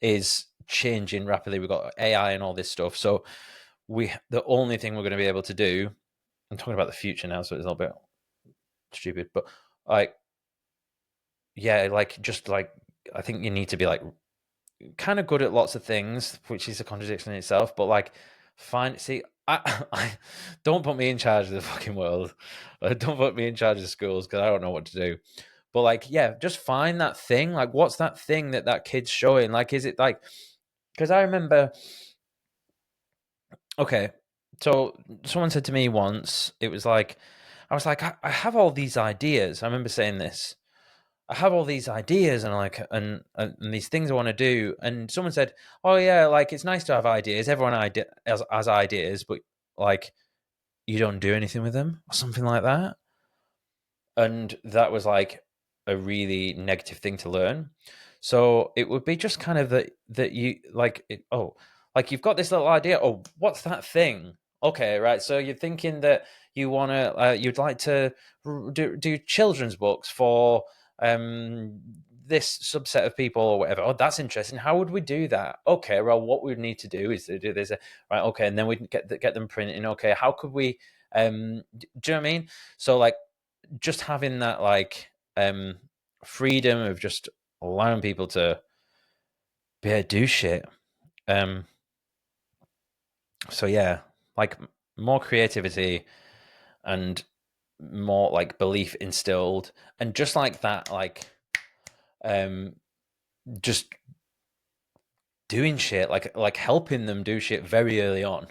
is changing rapidly. We've got AI and all this stuff. So the only thing we're going to be able to do. I'm talking about the future now, so it's a little bit stupid, but like yeah, like just like I think you need to be like kind of good at lots of things, which is a contradiction in itself. But like, find see, I don't put me in charge of the fucking world. Don't put me in charge of schools because I don't know what to do. But like, yeah, just find that thing. Like, what's that thing that kid's showing? Like, is it like? Because I remember. Okay, so someone said to me once, it was like, I was like, I have all these ideas. I remember saying this. I have all these ideas and like and these things I want to do. And someone said, "Oh yeah, like it's nice to have ideas. Everyone has ideas, but like you don't do anything with them or something like that." And that was like a really negative thing to learn. So it would be just kind of that you like like you've got this little idea. Oh, what's that thing? Okay, right. So you're thinking that you'd like to do children's books for this subset of people or whatever. Oh, that's interesting. How would we do that? Okay, well, what we would need to do is to do this, right? Okay, and then we get them printed. Okay, how could we? Do you know what I mean? So like, just having that like freedom of just allowing people to be able to do shit. So yeah, like more creativity and more like belief instilled, and just like that, like just doing shit, like helping them do shit very early on,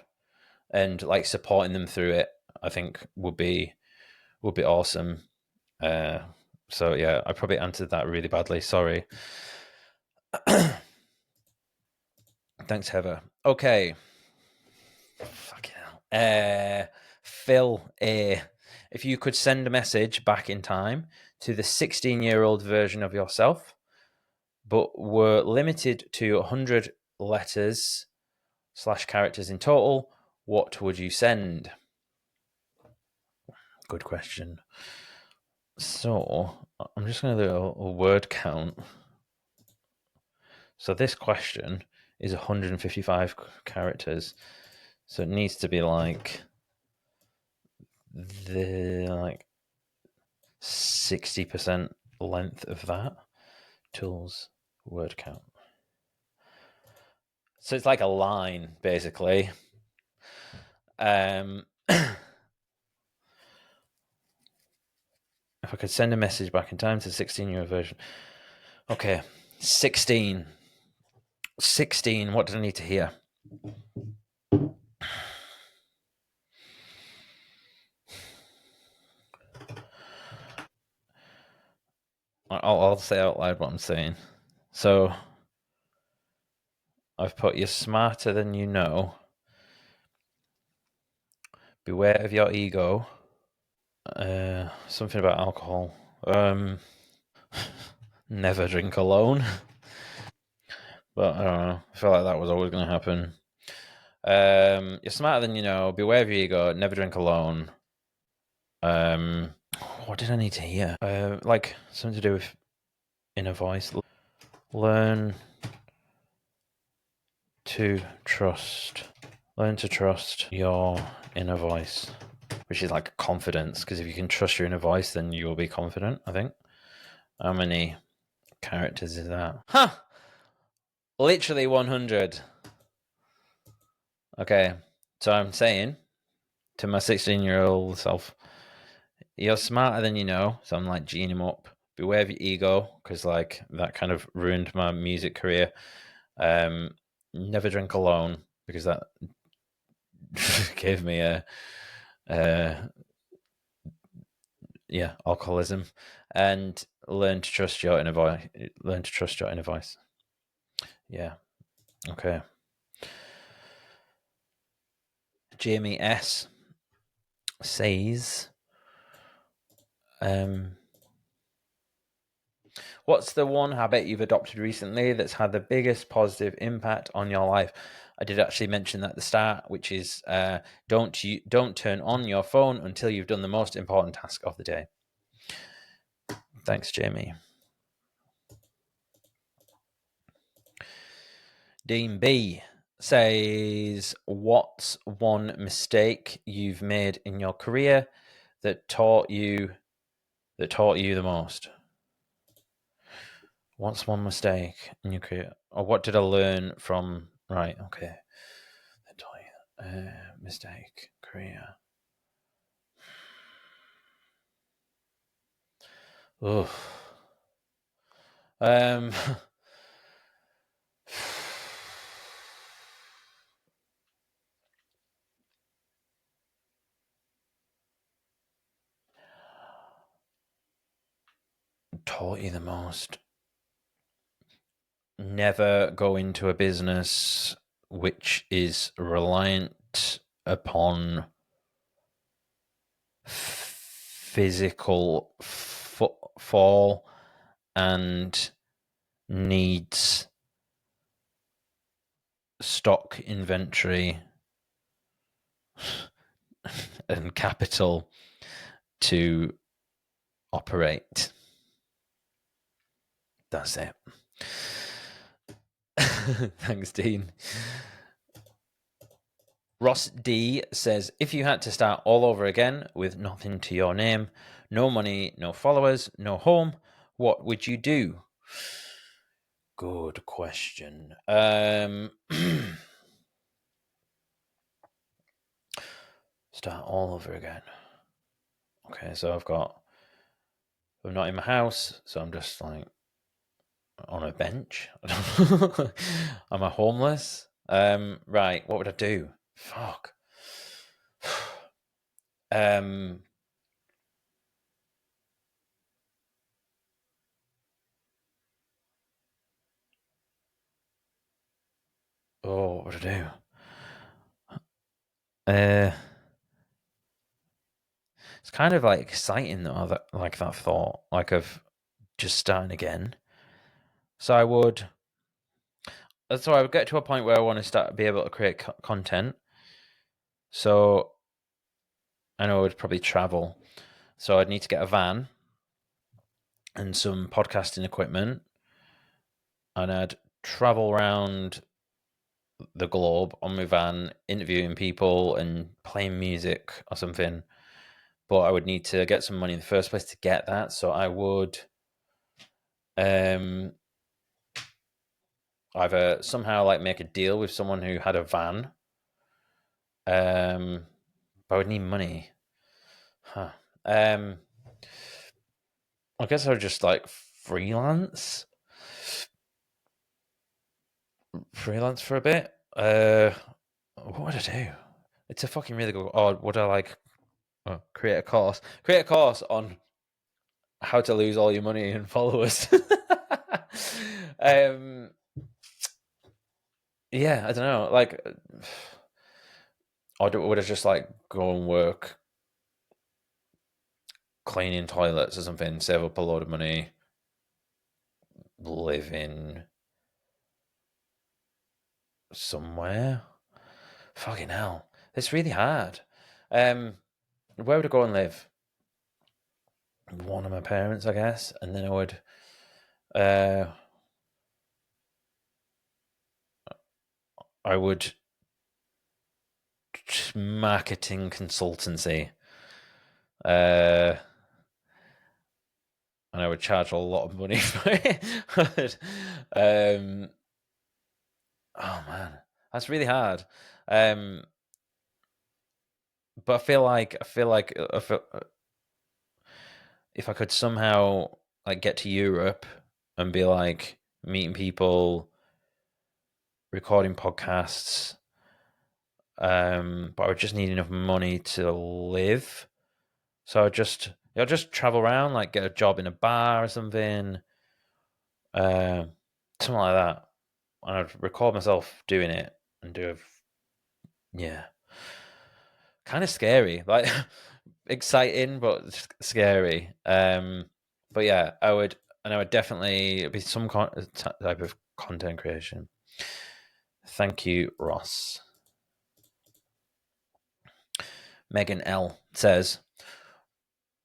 and like supporting them through it. I think would be awesome. So yeah, I probably answered that really badly. Sorry. Thanks, Heather. Okay. Fucking hell. Phil A. If you could send a message back in time to the 16-year-old version of yourself, but were limited to 100 letters / characters in total, what would you send? Good question. So I'm just going to do a word count. So this question is 155 characters. So it needs to be like the 60% length of that. Tools, word count. So it's like a line, basically. If I could send a message back in time to the 16-year version. Okay, 16. 16, what do I need to hear? I'll say out loud what I'm saying. So I've put you're smarter than you know. Beware of your ego. Something about alcohol. Never drink alone. But I don't know. I feel like that was always going to happen. You're smarter than you know. Beware of your ego. Never drink alone. What did I need to hear? Like something to do with inner voice. Learn to trust. Learn to trust your inner voice, which is like confidence. Because if you can trust your inner voice, then you will be confident. I think. How many characters is that? Huh. Literally 100. Okay, so I'm saying to my 16-year-old self, you're smarter than you know. So I'm like geeing him up. Beware of your ego, because like that kind of ruined my music career. Never drink alone, because that gave me a alcoholism. And learn to trust your inner voice. Learn to trust your inner voice. Yeah. Okay. Jamie S says, what's the one habit you've adopted recently that's had the biggest positive impact on your life? I did actually mention that at the start, which is don't turn on your phone until you've done the most important task of the day. Thanks, Jamie. Dean B says, what's one mistake you've made in your career that taught you the most? What's one mistake in your career? Or what did I learn from? Right, okay. That taught you mistake, career. Oof. Taught you the most. Never go into a business which is reliant upon physical footfall and needs stock inventory and capital to operate. That's it. Thanks, Dean. Ross D says, if you had to start all over again with nothing to your name, no money, no followers, no home, what would you do? Good question. Start all over again. Okay, so I'm not in my house, so I'm just like on a bench. Am I homeless? Right, what would I do? Fuck. Oh, what would I do? It's kind of like exciting though, that thought, like of just starting again. So I would get to a point where I want to be able to create content. So I know I would probably travel. So I'd need to get a van and some podcasting equipment, and I'd travel around the globe on my van, interviewing people and playing music or something. But I would need to get some money in the first place to get that. So I would either somehow like make a deal with someone who had a van. But I would need money. Huh. I guess I would just like freelance for a bit. What would I do? It's a fucking really good. Oh, would I like create a course? Create a course on how to lose all your money and followers. Yeah, I don't know. Like, or would I just like go and work cleaning toilets or something, save up a load of money, live in somewhere? Fucking hell, it's really hard. Where would I go and live? One of my parents, I guess, and then I would. I would marketing consultancy. And I would charge a lot of money for it. Oh man, that's really hard. But I feel like if I could somehow like get to Europe and be like meeting people, recording podcasts, but I would just need enough money to live. So I'd just travel around, like get a job in a bar or something, something like that. And I'd record myself doing it and yeah, kind of scary, like exciting but scary. But yeah, I would definitely be some type of content creation. Thank you, Ross. Megan L says,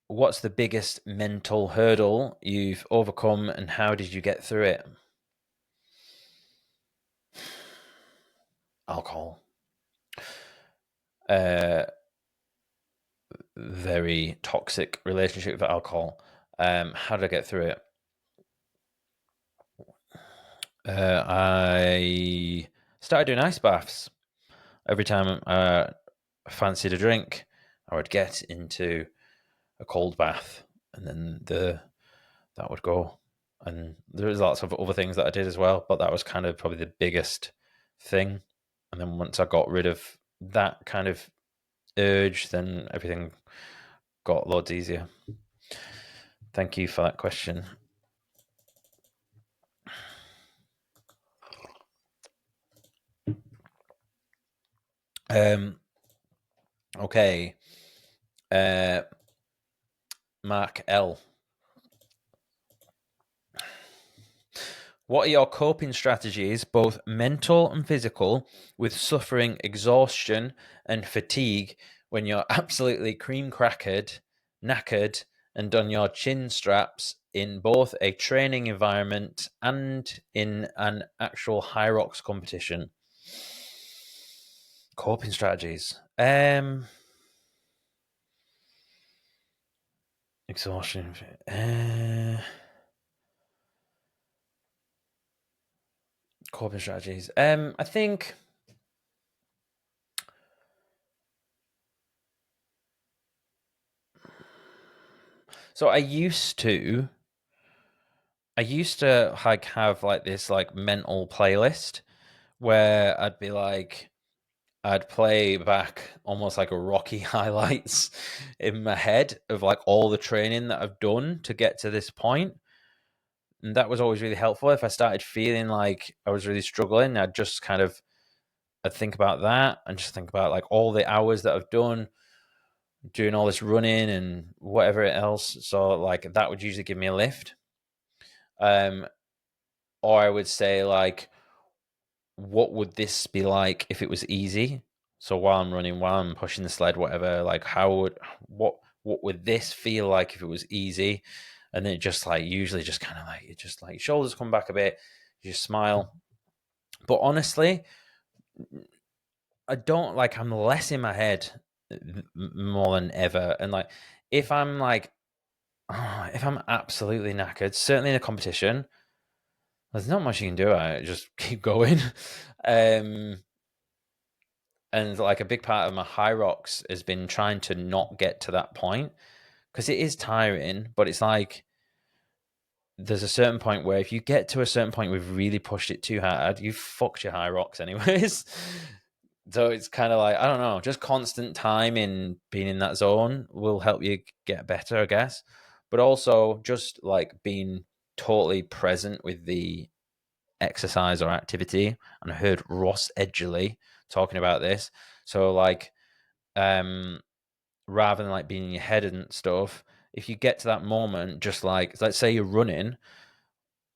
what's the biggest mental hurdle you've overcome and how did you get through it? Alcohol. Very toxic relationship with alcohol. How did I get through it? I started doing ice baths. Every time I fancied a drink, I would get into a cold bath, and then that would go. And there was lots of other things that I did as well, but that was kind of probably the biggest thing. And then once I got rid of that kind of urge, then everything got loads easier. Thank you for that question. Okay. Mark L. What are your coping strategies, both mental and physical, with suffering exhaustion and fatigue when you're absolutely cream crackered, knackered, and on your chin straps in both a training environment and in an actual high rocks competition? Coping strategies. Exhaustion. Coping strategies. I think so. I used to like have like this like mental playlist where I'd play back almost like a Rocky highlights in my head of like all the training that I've done to get to this point. And that was always really helpful. If I started feeling like I was really struggling, I'd think about that and just think about like all the hours that I've done doing all this running and whatever else. So like that would usually give me a lift. Um, or I would say like, what would this be like if it was easy? So while I'm running, while I'm pushing the sled, whatever, like what would this feel like if it was easy? And then it just like usually just kind of like it just like your shoulders come back a bit, you just smile. But honestly, I don't like I'm less in my head more than ever. And like if I'm like if I'm absolutely knackered, certainly in a competition, there's not much you can do about it. Just keep going. um and like a big part of my high rocks has been trying to not get to that point because it is tiring, but it's like there's a certain point where if you get to a certain point we've really pushed it too hard, you've fucked your high rocks anyways. So it's kind of like I don't know, just constant time in being in that zone will help you get better, I guess. But also just like being totally present with the exercise or activity. And I heard Ross Edgerly talking about this. So like um rather than like being in your head and stuff, if you get to that moment, just like let's say you're running,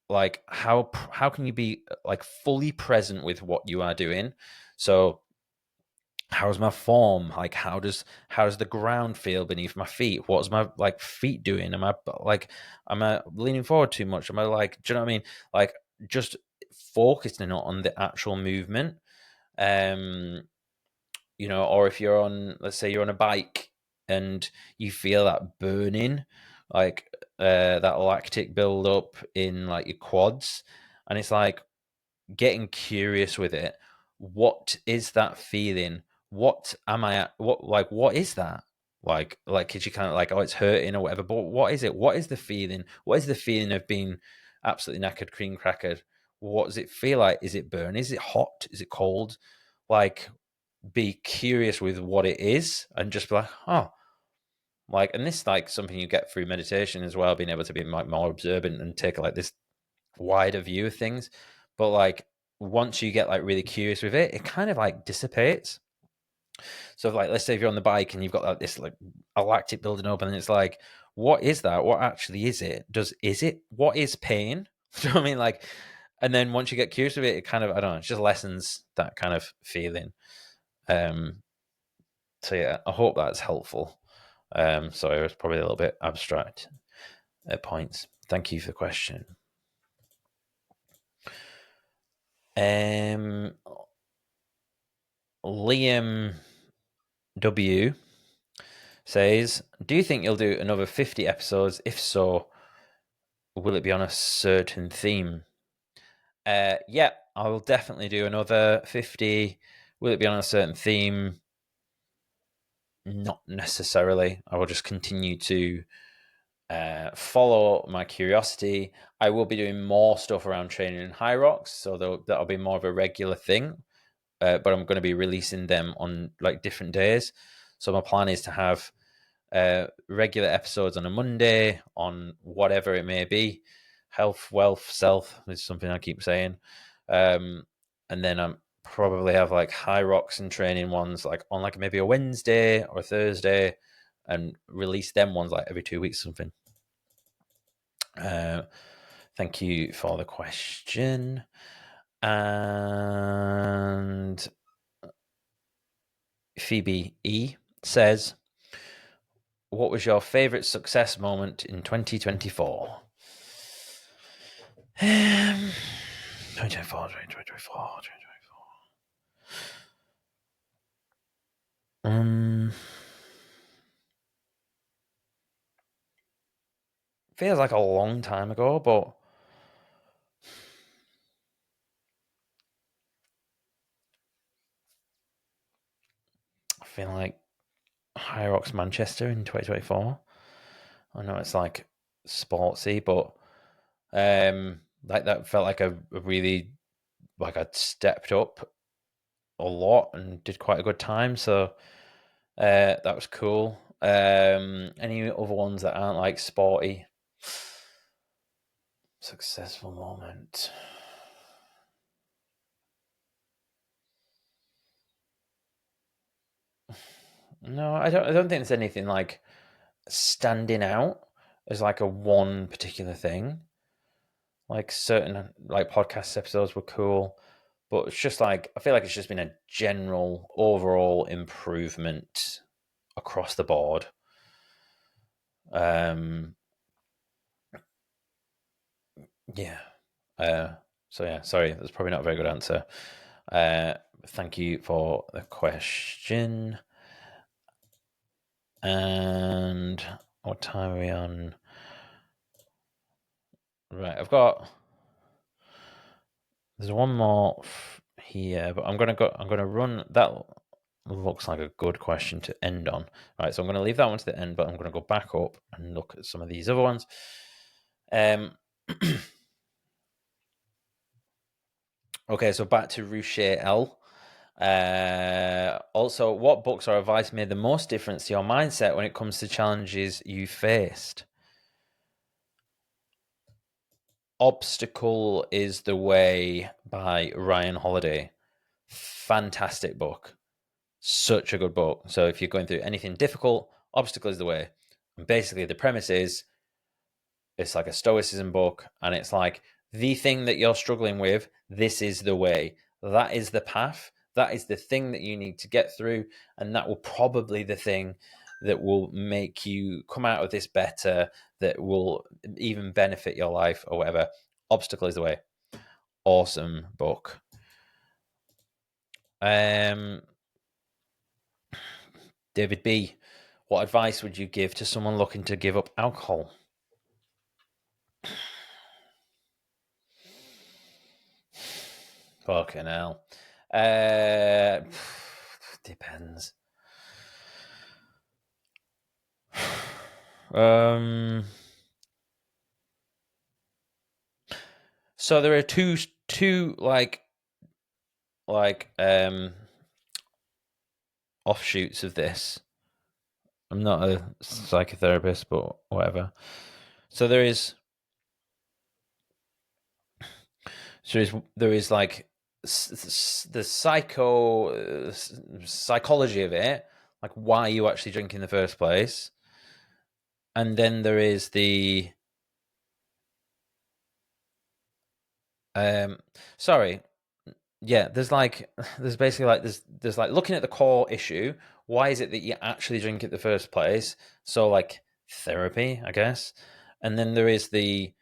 like how can you be like fully present with what you are doing? So how's my form? Like how does the ground feel beneath my feet? What's my like feet doing? Am I leaning forward too much? Am I like do you know what I mean? Like just focusing on the actual movement. Um or if you're on, let's say you're on a bike and you feel that burning, like that lactic build up in like your quads, and it's like getting curious with it. What is that feeling? What am I at? What is that? Cause you kind of like, oh, it's hurting or whatever, but what is it? What is the feeling? What is the feeling of being absolutely knackered, cream crackered? What does it feel like? Is it burn? Is it hot? Is it cold? Like, be curious with what it is and just be like, oh, like, and this like something you get through meditation as well, being able to be like more observant and take like this wider view of things. But like once you get like really curious with it, it kind of like dissipates. So like let's say if you're on the bike and you've got like this like a lactic building up and it's like, what is that? What actually is it? What is pain? Do you know what I mean? Like, and then once you get curious with it, it kind of I don't know, it just lessens that kind of feeling. Um so yeah, I hope that's helpful. Sorry, it was probably a little bit abstract at points. Thank you for the question. Liam W says, "Do you think you'll do another 50 episodes? If so, will it be on a certain theme?" Yeah, I will definitely do another 50. Will it be on a certain theme? Not necessarily. I will just continue to follow my curiosity. I will be doing more stuff around training in high rocks, so that'll be more of a regular thing. But I'm going to be releasing them on like different days. So my plan is to have regular episodes on a Monday on whatever it may be. Health, wealth, self is something I keep saying. And then I'm probably have like high rocks and training ones like on like maybe a Wednesday or a Thursday and release them ones like every 2 weeks or something. Thank you for the question. And Phoebe E says, what was your favorite success moment in 2024? 2024, 2024, 2024. Feels like a long time ago, but I feel like High Rocks Manchester in 2024. I know it's like sportsy, but like that felt like a really, like I'd stepped up a lot and did quite a good time. So that was cool. Any other ones that aren't like sporty? Successful moment. No, I don't think there's anything like standing out as like a one particular thing. Like certain like podcast episodes were cool, but it's just like I feel like it's just been a general overall improvement across the board. Yeah. So yeah, sorry, that's probably not a very good answer. Thank you for the question. And what time are we on? Right, there's one more here, but I'm gonna run that. Looks like a good question to end on. Right, so I'm gonna leave that one to the end, but I'm gonna go back up and look at some of these other ones. Okay, so back to Ruche L. Also, what books or advice made the most difference to your mindset when it comes to challenges you faced? Obstacle is the Way by Ryan Holiday. Fantastic book. Such a good book. So if you're going through anything difficult, Obstacle is the Way. And basically the premise is it's like a stoicism book, and it's like the thing that you're struggling with, this is the way. That is the path. That is the thing that you need to get through, and that will probably the thing that will make you come out of this better, that will even benefit your life or whatever. Obstacle is the Way. Awesome book. David B, what advice would you give to someone looking to give up alcohol? Fucking hell. Depends. So there are two like offshoots of this. I'm not a psychotherapist, but whatever. So there is like the psychology of it, like why you actually drink in the first place, and then there is the sorry, yeah, there's basically like there's like looking at the core issue. Why is it that you actually drink in the first place? So like therapy, I guess. And then there is the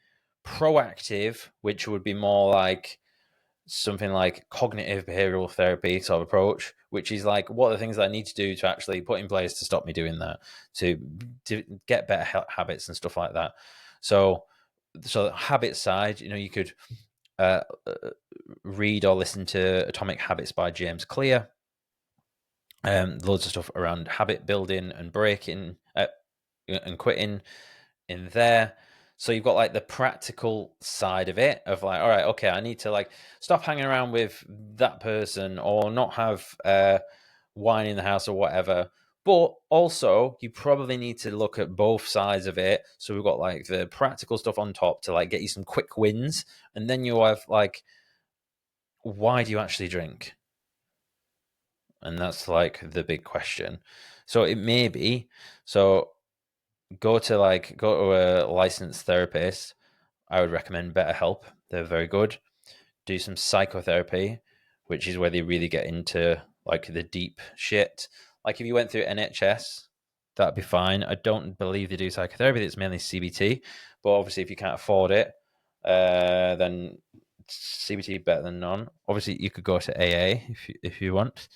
proactive, which would be more like something like cognitive behavioral therapy sort of approach, which is like what are the things that I need to do to actually put in place to stop me doing that, to get better habits and stuff like that. So the habit side, you could uh, read or listen to Atomic Habits by James Clear. Loads of stuff around habit building and breaking and quitting in there. So you've got like the practical side of it of like, all right, okay, I need to like stop hanging around with that person or not have wine in the house or whatever. But also, you probably need to look at both sides of it. So we've got like the practical stuff on top to like get you some quick wins, and then you have like, why do you actually drink? And that's like the big question. So it may be, so go to a licensed therapist I would recommend BetterHelp. They're very good. Do some psychotherapy, which is where they really get into like the deep shit. Like if you went through NHS, that'd be fine. I don't believe they do psychotherapy. It's mainly CBT. But obviously, if you can't afford it, then CBT better than none. Obviously, you could go to AA if you want,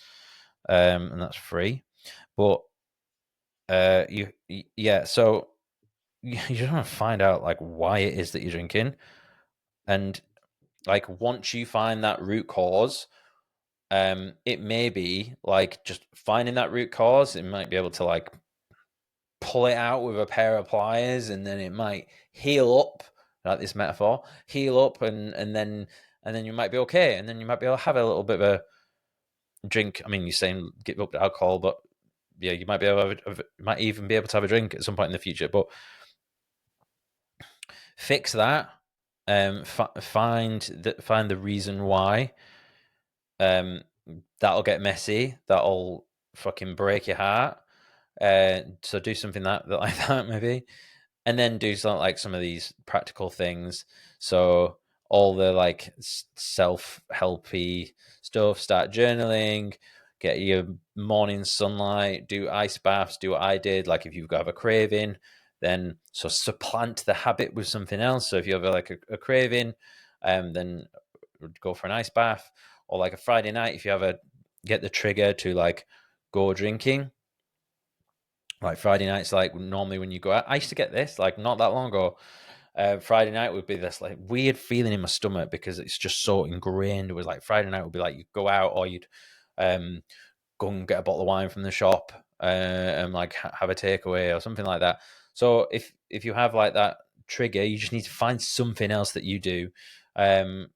and that's free. But so you just want to find out like why it is that you're drinking, and like once you find that root cause, it may be like just finding that root cause. It might be able to like pull it out with a pair of pliers, and then it might heal up, like this metaphor, heal up, and then you might be okay, and then you might be able to have a little bit of a drink. I mean, you're saying give up alcohol, but yeah, you might be able to might even be able to have a drink at some point in the future. But fix that. Find the reason why. That'll get messy. That'll fucking break your heart. So do something that like that maybe, and then do something like some of these practical things. So all the like self-helpy stuff. Start journaling. Get your morning sunlight. Do ice baths. Do what I did. Like if you've got a craving, then so supplant the habit with something else. So if you have like a craving, then go for an ice bath. Or like a Friday night, if you get the trigger to like go drinking. Like Friday nights, like normally when you go out, I used to get this like not that long ago. Friday night would be this like weird feeling in my stomach because it's just so ingrained. It was like Friday night would be like you'd go out or you'd go and get a bottle of wine from the shop and like have a takeaway or something like that. So if you have like that trigger, you just need to find something else that you do.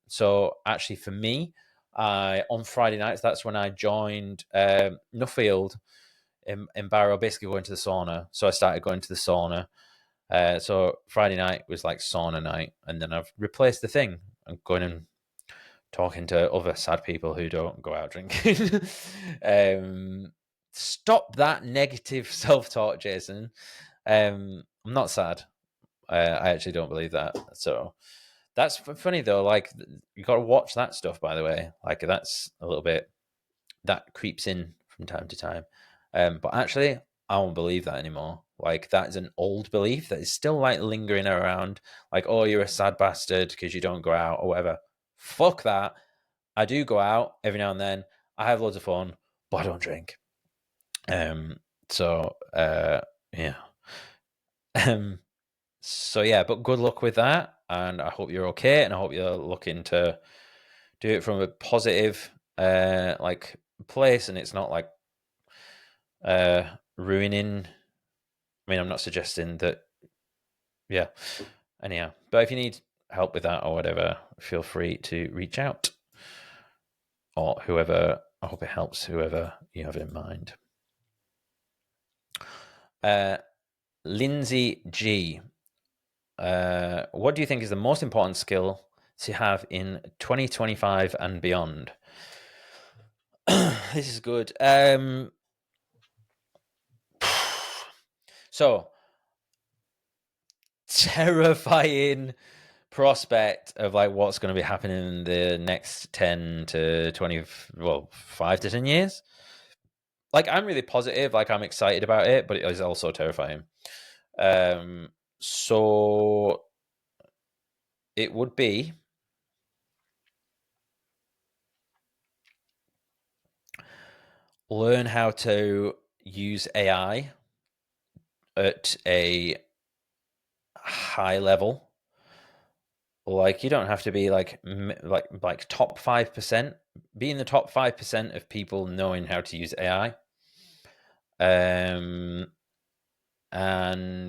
So actually for me, on Friday nights, that's when I joined Nuffield in Barrow, basically going to the sauna. So I started going to the sauna. So Friday night was like sauna night, and then I've replaced the thing and going and talking to other sad people who don't go out drinking. Stop that negative self-talk, Jason. I'm not sad. I actually don't believe that. So that's funny though. Like you got to watch that stuff, by the way. Like that's a little bit that creeps in from time to time. But actually, I don't believe that anymore. Like that is an old belief that is still like lingering around. Like, oh, you're a sad bastard because you don't go out or whatever. Fuck that. I do go out every now and then. I have loads of fun, but I don't drink. So yeah. So yeah, but good luck with that, and I hope you're okay, and I hope you're looking to do it from a positive like place, and it's not like ruining. I mean, I'm not suggesting that. Yeah. Anyhow, but if you need help with that or whatever, feel free to reach out, or whoever. I hope it helps whoever you have in mind. Lindsay G. What do you think is the most important skill to have in 2025 and beyond? This is good. So, terrifying prospect of like what's going to be happening in the next 10 to 20, well, 5 to 10 years. Like, I'm really positive. Like, I'm excited about it, but it is also terrifying. So it would be learn how to use AI at a high level. Like you don't have to be like top 5%. Be in the top 5% of people knowing how to use AI. And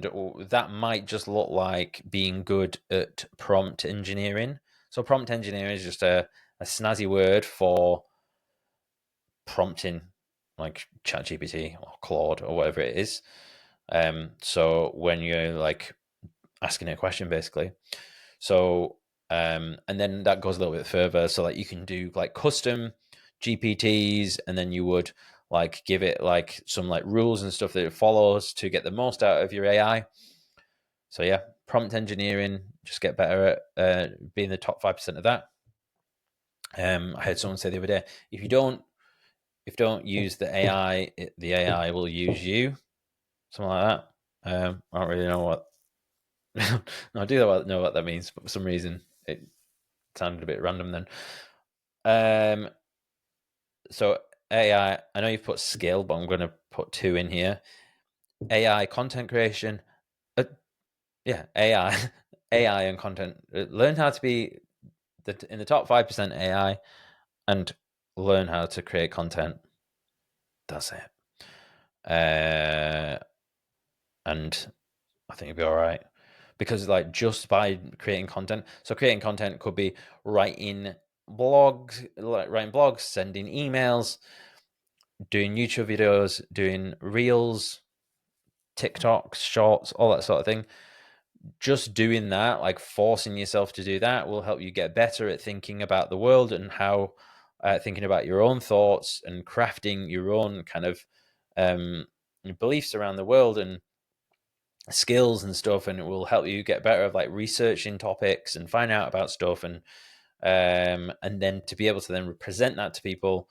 that might just look like being good at prompt engineering. So prompt engineering is just a snazzy word for prompting, like ChatGPT or Claude or whatever it is. So when you're like asking a question, basically. So and then that goes a little bit further. So like you can do like custom GPTs, and then you would like give it like some like rules and stuff that it follows to get the most out of your AI. So yeah, prompt engineering, just get better at being the top 5% of that. I heard someone say the other day, if you don't use the AI, the AI will use you, something like that. I don't really know what. No, I do know what that means, but for some reason it sounded a bit random then. So AI, I know you've put skill, but I'm going to put 2 in here. AI content creation. AI, AI and content. Learn how to be in the top 5% AI, and learn how to create content. That's it. And I think it'll be all right, because like just by creating content. So creating content could be writing blogs, sending emails, doing YouTube videos, doing reels, TikToks, shorts, all that sort of thing. Just doing that, like forcing yourself to do that, will help you get better at thinking about the world and how thinking about your own thoughts and crafting your own kind of beliefs around the world and skills and stuff. And it will help you get better at like researching topics and find out about stuff, and then to be able to then represent that to people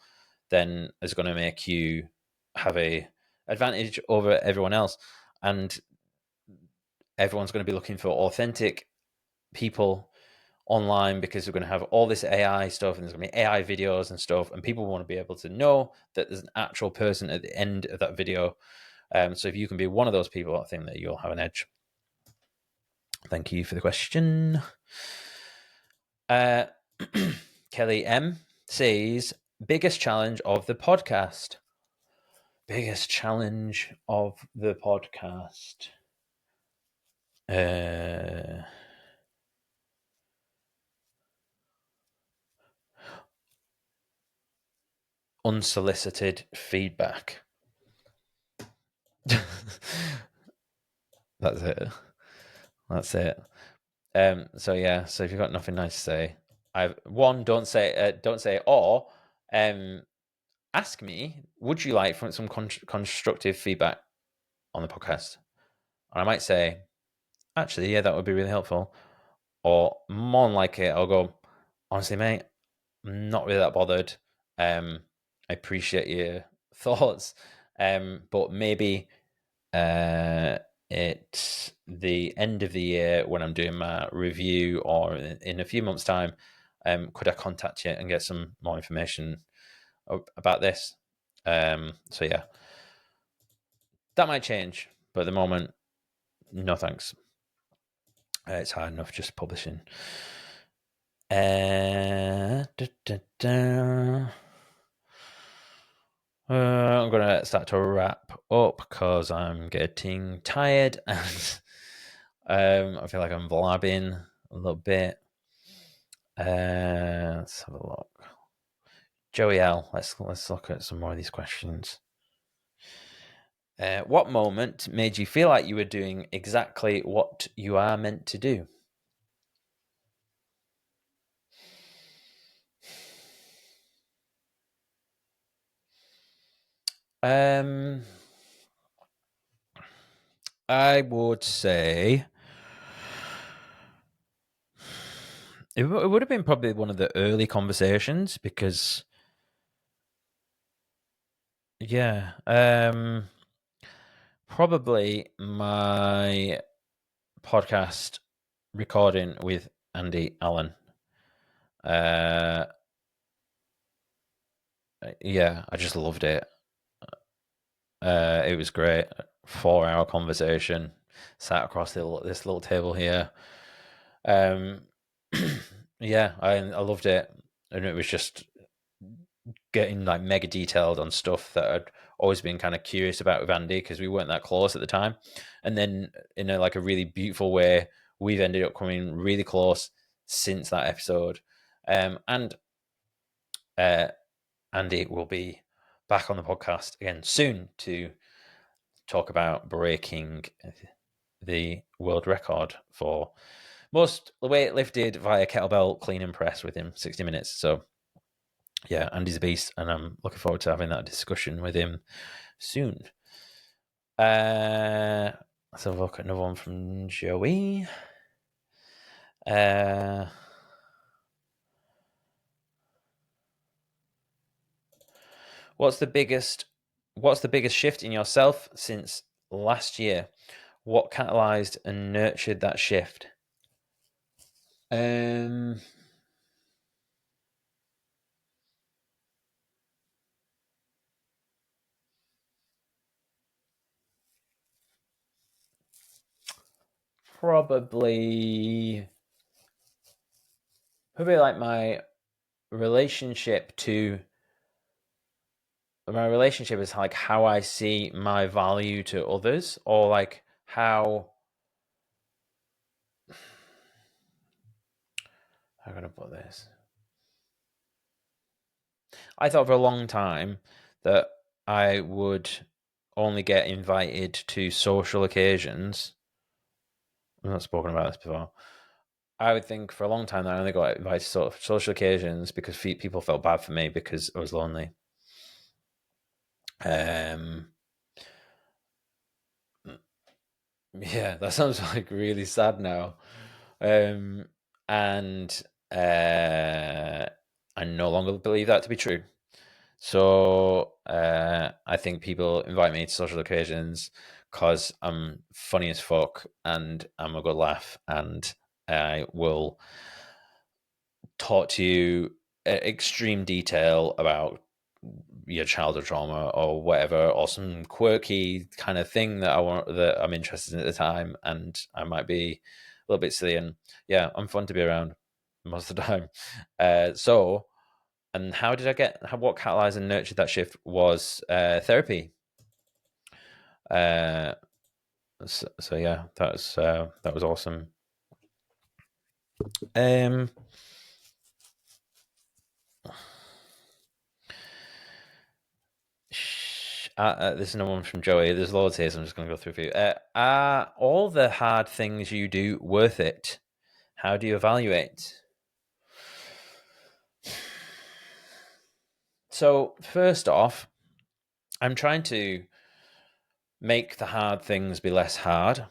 then is going to make you have a advantage over everyone else. And everyone's going to be looking for authentic people online, because we're going to have all this AI stuff, and there's going to be AI videos and stuff, and people want to be able to know that there's an actual person at the end of that video. So if you can be one of those people, I think that you'll have an edge. Thank you for the question. Kelly M says, biggest challenge of the podcast. Biggest challenge of the podcast. Unsolicited feedback. That's it. So yeah, so if you've got nothing nice to say, don't say or ask me, would you like some constructive feedback on the podcast? And I might say, actually, yeah, that would be really helpful. Or more than likely, I'll go, honestly, mate, I'm not really that bothered. I appreciate your thoughts, but maybe it's the end of the year when I'm doing my review, or in a few months' time, could I contact you and get some more information about this? So yeah, that might change, but at the moment, no thanks. It's hard enough just publishing. I'm gonna start to wrap up because I'm getting tired, and I feel like I'm blabbing a little bit. Let's have a look. Joey L, let's look at some more of these questions. What moment made you feel like you were doing exactly what you are meant to do? I would say it would have been probably one of the early conversations, because yeah, probably my podcast recording with Andy Allen. Yeah, I just loved it. It was great. 4-hour conversation, sat across this little table here. Yeah, I loved it, and it was just getting like mega detailed on stuff that I'd always been kind of curious about with Andy, because we weren't that close at the time. And then in a really beautiful way, we've ended up coming really close since that episode. And Andy will be back on the podcast again soon to talk about breaking the world record for most weight lifted via kettlebell clean and press within 60 minutes. So yeah, Andy's a beast, and I'm looking forward to having that discussion with him soon. Let's have a look at another one from Joey. What's the biggest shift in yourself since last year? What catalyzed and nurtured that shift? Probably like my relationship is like how I see my value to others, or like how can I put this? I thought for a long time that I would only get invited to social occasions. I've not spoken about this before. I would think for a long time that I only got invited to social occasions because people felt bad for me because I was lonely. Yeah, that sounds like really sad now. And I no longer believe that to be true. So I think people invite me to social occasions because I'm funny as fuck and I'm a good laugh, and I will talk to you extreme detail about your childhood trauma or whatever, or some quirky kind of thing that I'm interested in at the time, and I might be a little bit silly, and yeah, I'm fun to be around most of the time. So, and what catalyzed and nurtured that shift was therapy. So yeah, that was awesome. This is another one from Joey. There's loads here, so I'm just going to go through a few. Are all the hard things you do worth it? How do you evaluate? So, first off, I'm trying to make the hard things be less hard.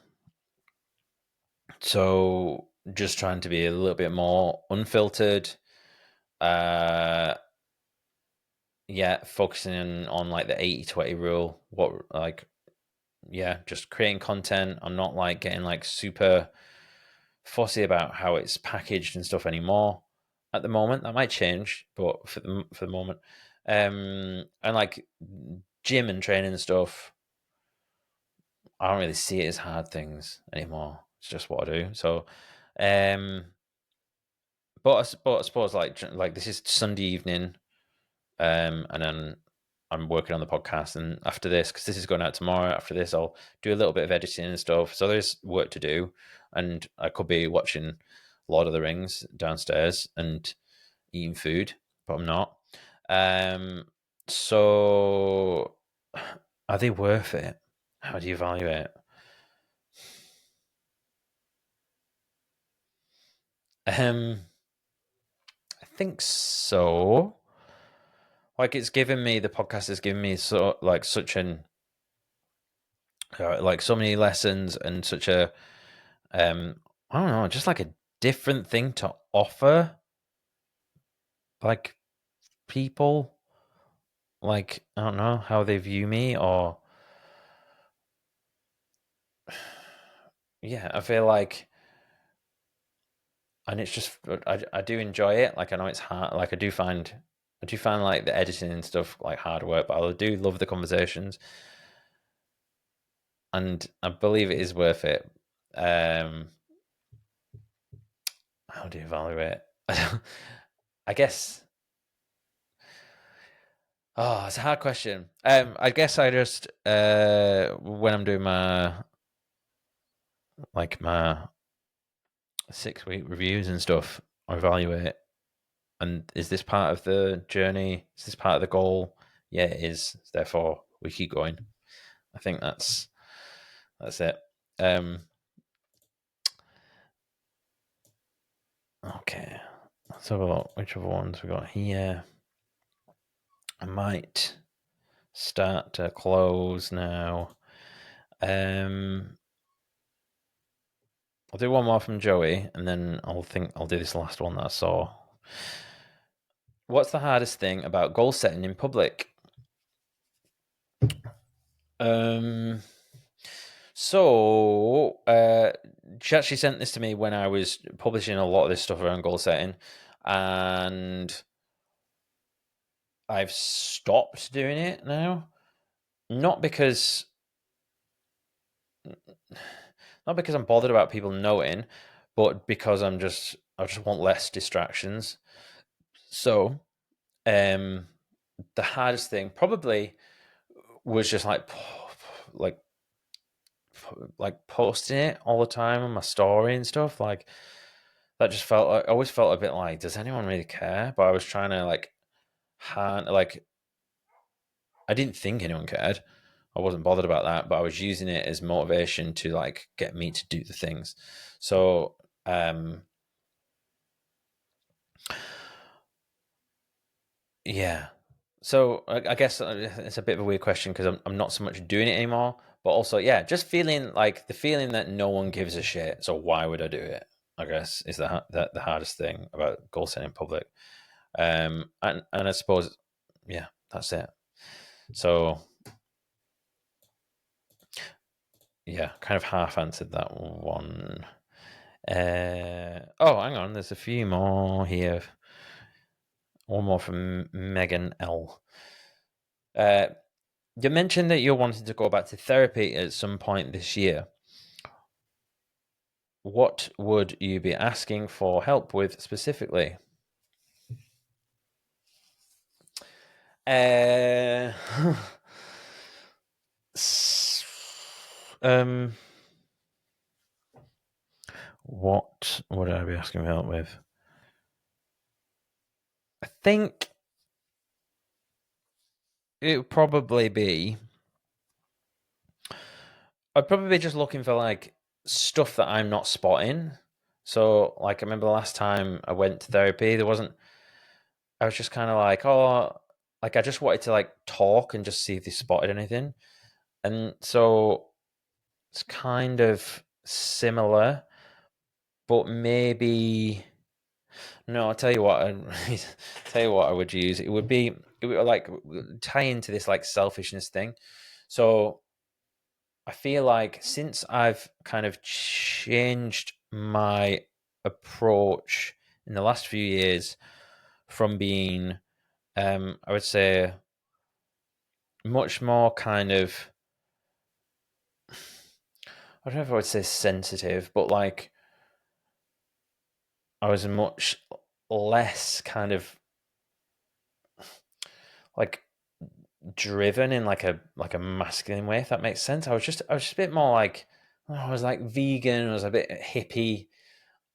So, just trying to be a little bit more unfiltered. Focusing on like the 80-20 rule. Just creating content. I'm not like getting like super fussy about how it's packaged and stuff anymore at the moment. That might change, but for the moment, and like gym and training and stuff, I don't really see it as hard things anymore. It's just what I do. So, but I suppose like this is Sunday evening, and then I'm working on the podcast, and after this, because this is going out tomorrow, after this I'll do a little bit of editing and stuff. So there's work to do, and I could be watching Lord of the Rings downstairs and eating food, but I'm not. So are they worth it? How do you evaluate it? I think so. Like the podcast has given me such an like so many lessons and such a I don't know, just like a different thing to offer like people, like I don't know how they view me, or yeah, I feel like, and it's just I do enjoy it. Like I know it's hard, like I do find like the editing and stuff like hard work, but I do love the conversations, and I believe it is worth it. How do you evaluate? I guess. Oh, it's a hard question. I guess I just when I'm doing my 6-week reviews and stuff, I evaluate. And is this part of the journey? Is this part of the goal? Yeah, it is. Therefore, we keep going. I think that's it. Okay, let's have a look. Which other ones we got here? I might start to close now. I'll do one more from Joey, and then I'll do this last one that I saw. What's the hardest thing about goal setting in public? So she actually sent this to me when I was publishing a lot of this stuff around goal setting, and I've stopped doing it now. Not because I'm bothered about people knowing, but because I just want less distractions. So, the hardest thing probably was just like posting it all the time on my story and stuff. Like that just felt like I always felt a bit like, does anyone really care? But I was trying to I didn't think anyone cared. I wasn't bothered about that, but I was using it as motivation to like get me to do the things. So yeah. So I guess it's a bit of a weird question because I'm not so much doing it anymore, but also yeah, just feeling like the feeling that no one gives a shit. So why would I do it? I guess is the hardest thing about goal setting in public. And I suppose yeah, that's it. So yeah, kind of half answered that one. Oh, hang on, there's a few more here. One more from Megan L. You mentioned that you're wanting to go back to therapy at some point this year. What would you be asking for help with specifically? Uh, um, what would I be asking for help with? I think it would probably be. I'd probably be just looking for like stuff that I'm not spotting. So, like, I remember the last time I went to therapy, there wasn't. I was just kind of like, oh, like I just wanted to like talk and just see if they spotted anything, and so it's kind of similar, but maybe no. I'll tell you what. Tell you what I would use. It would like tie into this like selfishness thing. So I feel like since I've kind of changed my approach in the last few years from being, I would say, much more kind of, I don't know if I would say sensitive, but like I was much less kind of like driven in like a masculine way, if that makes sense. I was just a bit more like, I was like vegan, I was a bit hippie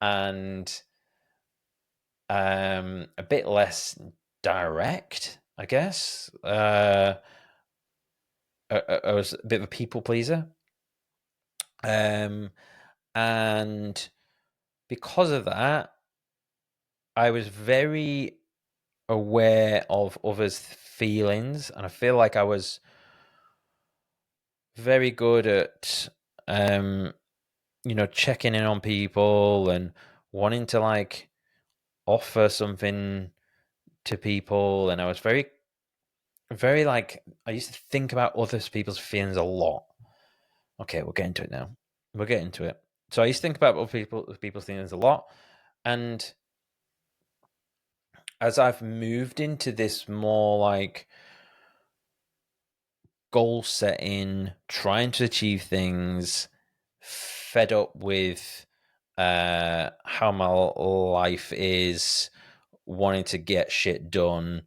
and a bit less direct, I guess. I was a bit of a people pleaser, um, and because of that, I was very aware of others' feelings, and I feel like I was very good at, um, checking in on people and wanting to like offer something to people, and I was very like I used to think about other people's feelings a lot. Okay, we'll get into it now. We'll get into it. So I used to think about other people's feelings a lot, and as I've moved into this more like goal setting, trying to achieve things, fed up with how my life is, wanting to get shit done,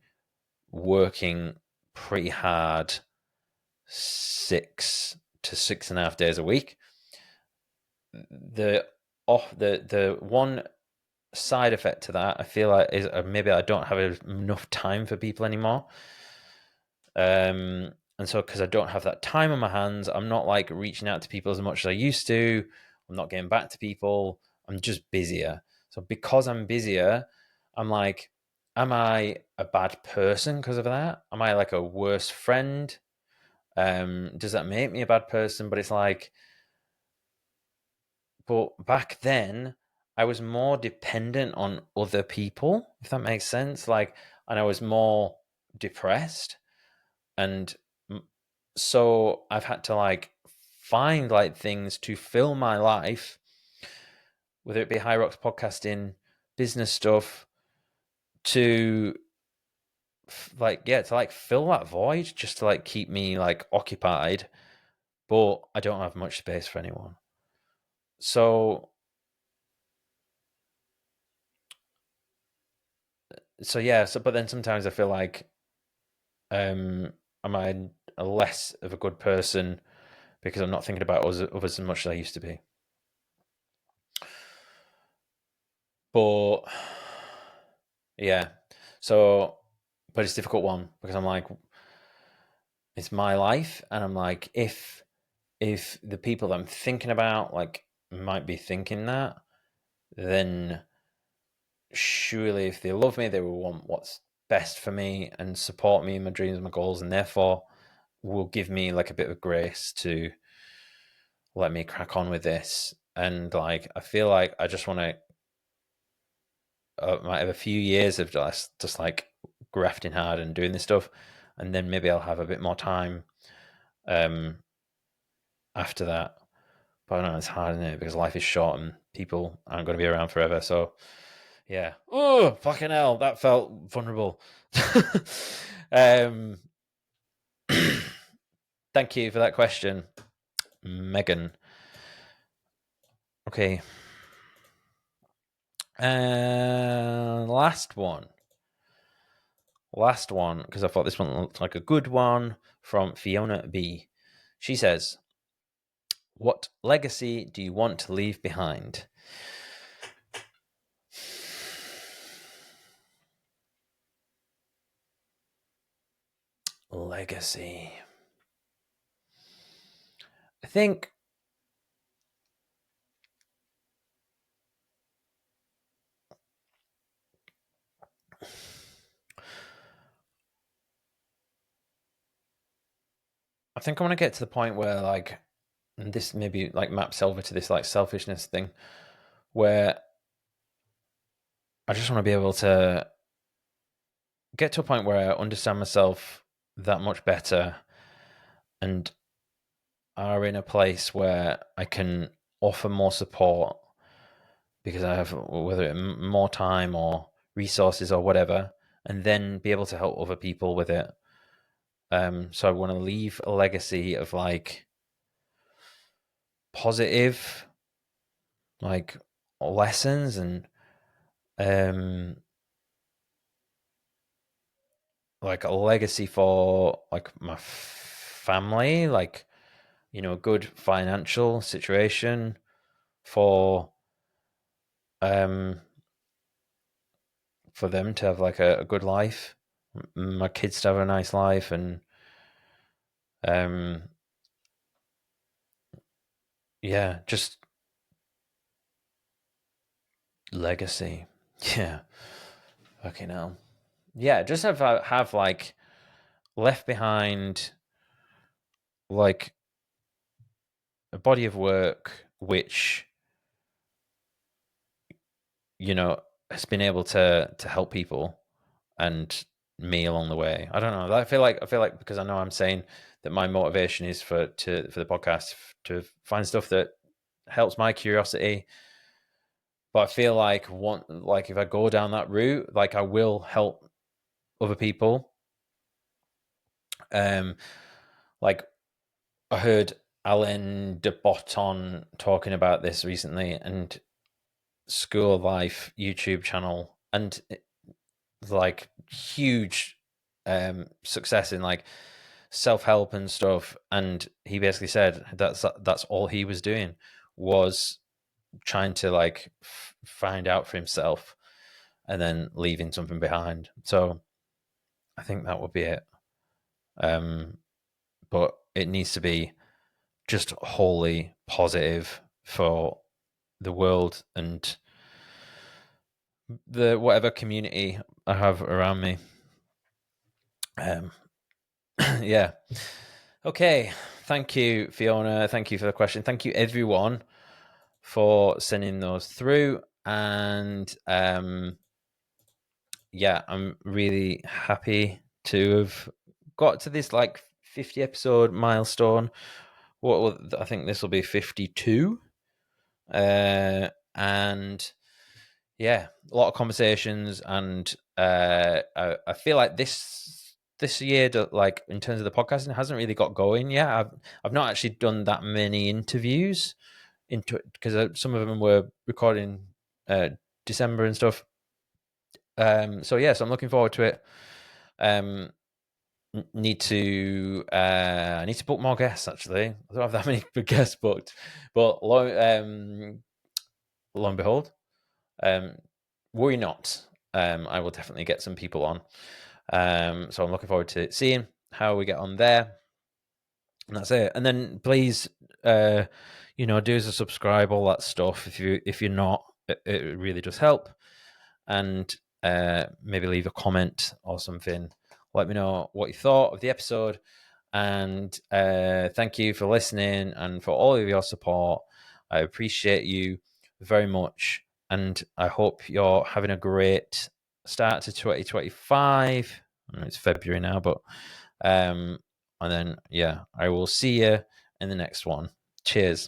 working pretty hard, 6 to 6.5 days a week. The one side effect to that I feel like is maybe I don't have enough time for people anymore. And so because I don't have that time on my hands, I'm not like reaching out to people as much as I used to. I'm not getting back to people. I'm just busier. So because I'm busier, I'm like, am I a bad person because of that? Am I like a worse friend? Does that make me a bad person? But it's like But back then, I was more dependent on other people, if that makes sense. Like, and I was more depressed. And so I've had to like find like things to fill my life, whether it be High Rocks podcasting, business stuff, to to like fill that void, just to like keep me like occupied. But I don't have much space for anyone. So but then sometimes I feel like am I a less of a good person because I'm not thinking about others as much as I used to be. But yeah, so but it's a difficult one because I'm like, it's my life, and I'm like, if the people that I'm thinking about like might be thinking that, then surely if they love me, they will want what's best for me and support me in my dreams and my goals, and therefore will give me like a bit of grace to let me crack on with this. And like, I feel like I just want to might have a few years of just like grafting hard and doing this stuff, and then maybe I'll have a bit more time um after that. But I know it's hard, isn't it? Because life is short and people aren't going to be around forever. So yeah. Oh, fucking hell, that felt vulnerable. um Thank you for that question, Megan. Okay. Last one. Last one, because I thought this one looked like a good one, from Fiona B. She says, what legacy do you want to leave behind? Legacy. I think I want to get to the point where like, and this maybe like maps over to this like selfishness thing, where I just want to be able to get to a point where I understand myself that much better and are in a place where I can offer more support because I have, whether it more time or resources or whatever, and then be able to help other people with it. So I want to leave a legacy of like positive, like lessons and like a legacy for like my family, like, you know, a good financial situation um for them to have like a good life, my kids to have a nice life, and um yeah, just legacy. Yeah. Okay, now. Yeah, just have like left behind like a body of work which, you know, has been able to help people and me along the way. I don't know. I feel like because I know I'm saying that my motivation is for the podcast to find stuff that helps my curiosity. But I feel like if I go down that route, like I will help other people. Um, like I heard Alain de Botton talking about this recently, and School of Life YouTube channel, and like huge success in like self-help and stuff. And he basically said that's all he was doing, was trying to like find out for himself and then leaving something behind. So I think that would be it. But it needs to be just wholly positive for the world and the whatever community I have around me. Yeah. Okay. Thank you, Fiona. Thank you for the question. Thank you, everyone, for sending those through. And yeah, I'm really happy to have got to this like 50 episode milestone. I think this will be 52. And yeah, a lot of conversations, and I feel like this year, like in terms of the podcasting, hasn't really got going yet. I've not actually done that many interviews into because some of them were recording December and stuff. So yeah, so I'm looking forward to it. Need to book more guests. Actually, I don't have that many guests booked, but lo and behold, worry not. I will definitely get some people on. So I'm looking forward to seeing how we get on there. And that's it. And then please, do as a subscribe, all that stuff. If you're not, it really does help. And maybe leave a comment or something. Let me know what you thought of the episode. And thank you for listening and for all of your support. I appreciate you very much. And I hope you're having a great start to 2025. I know it's February now, but and then, yeah, I will see you in the next one. Cheers.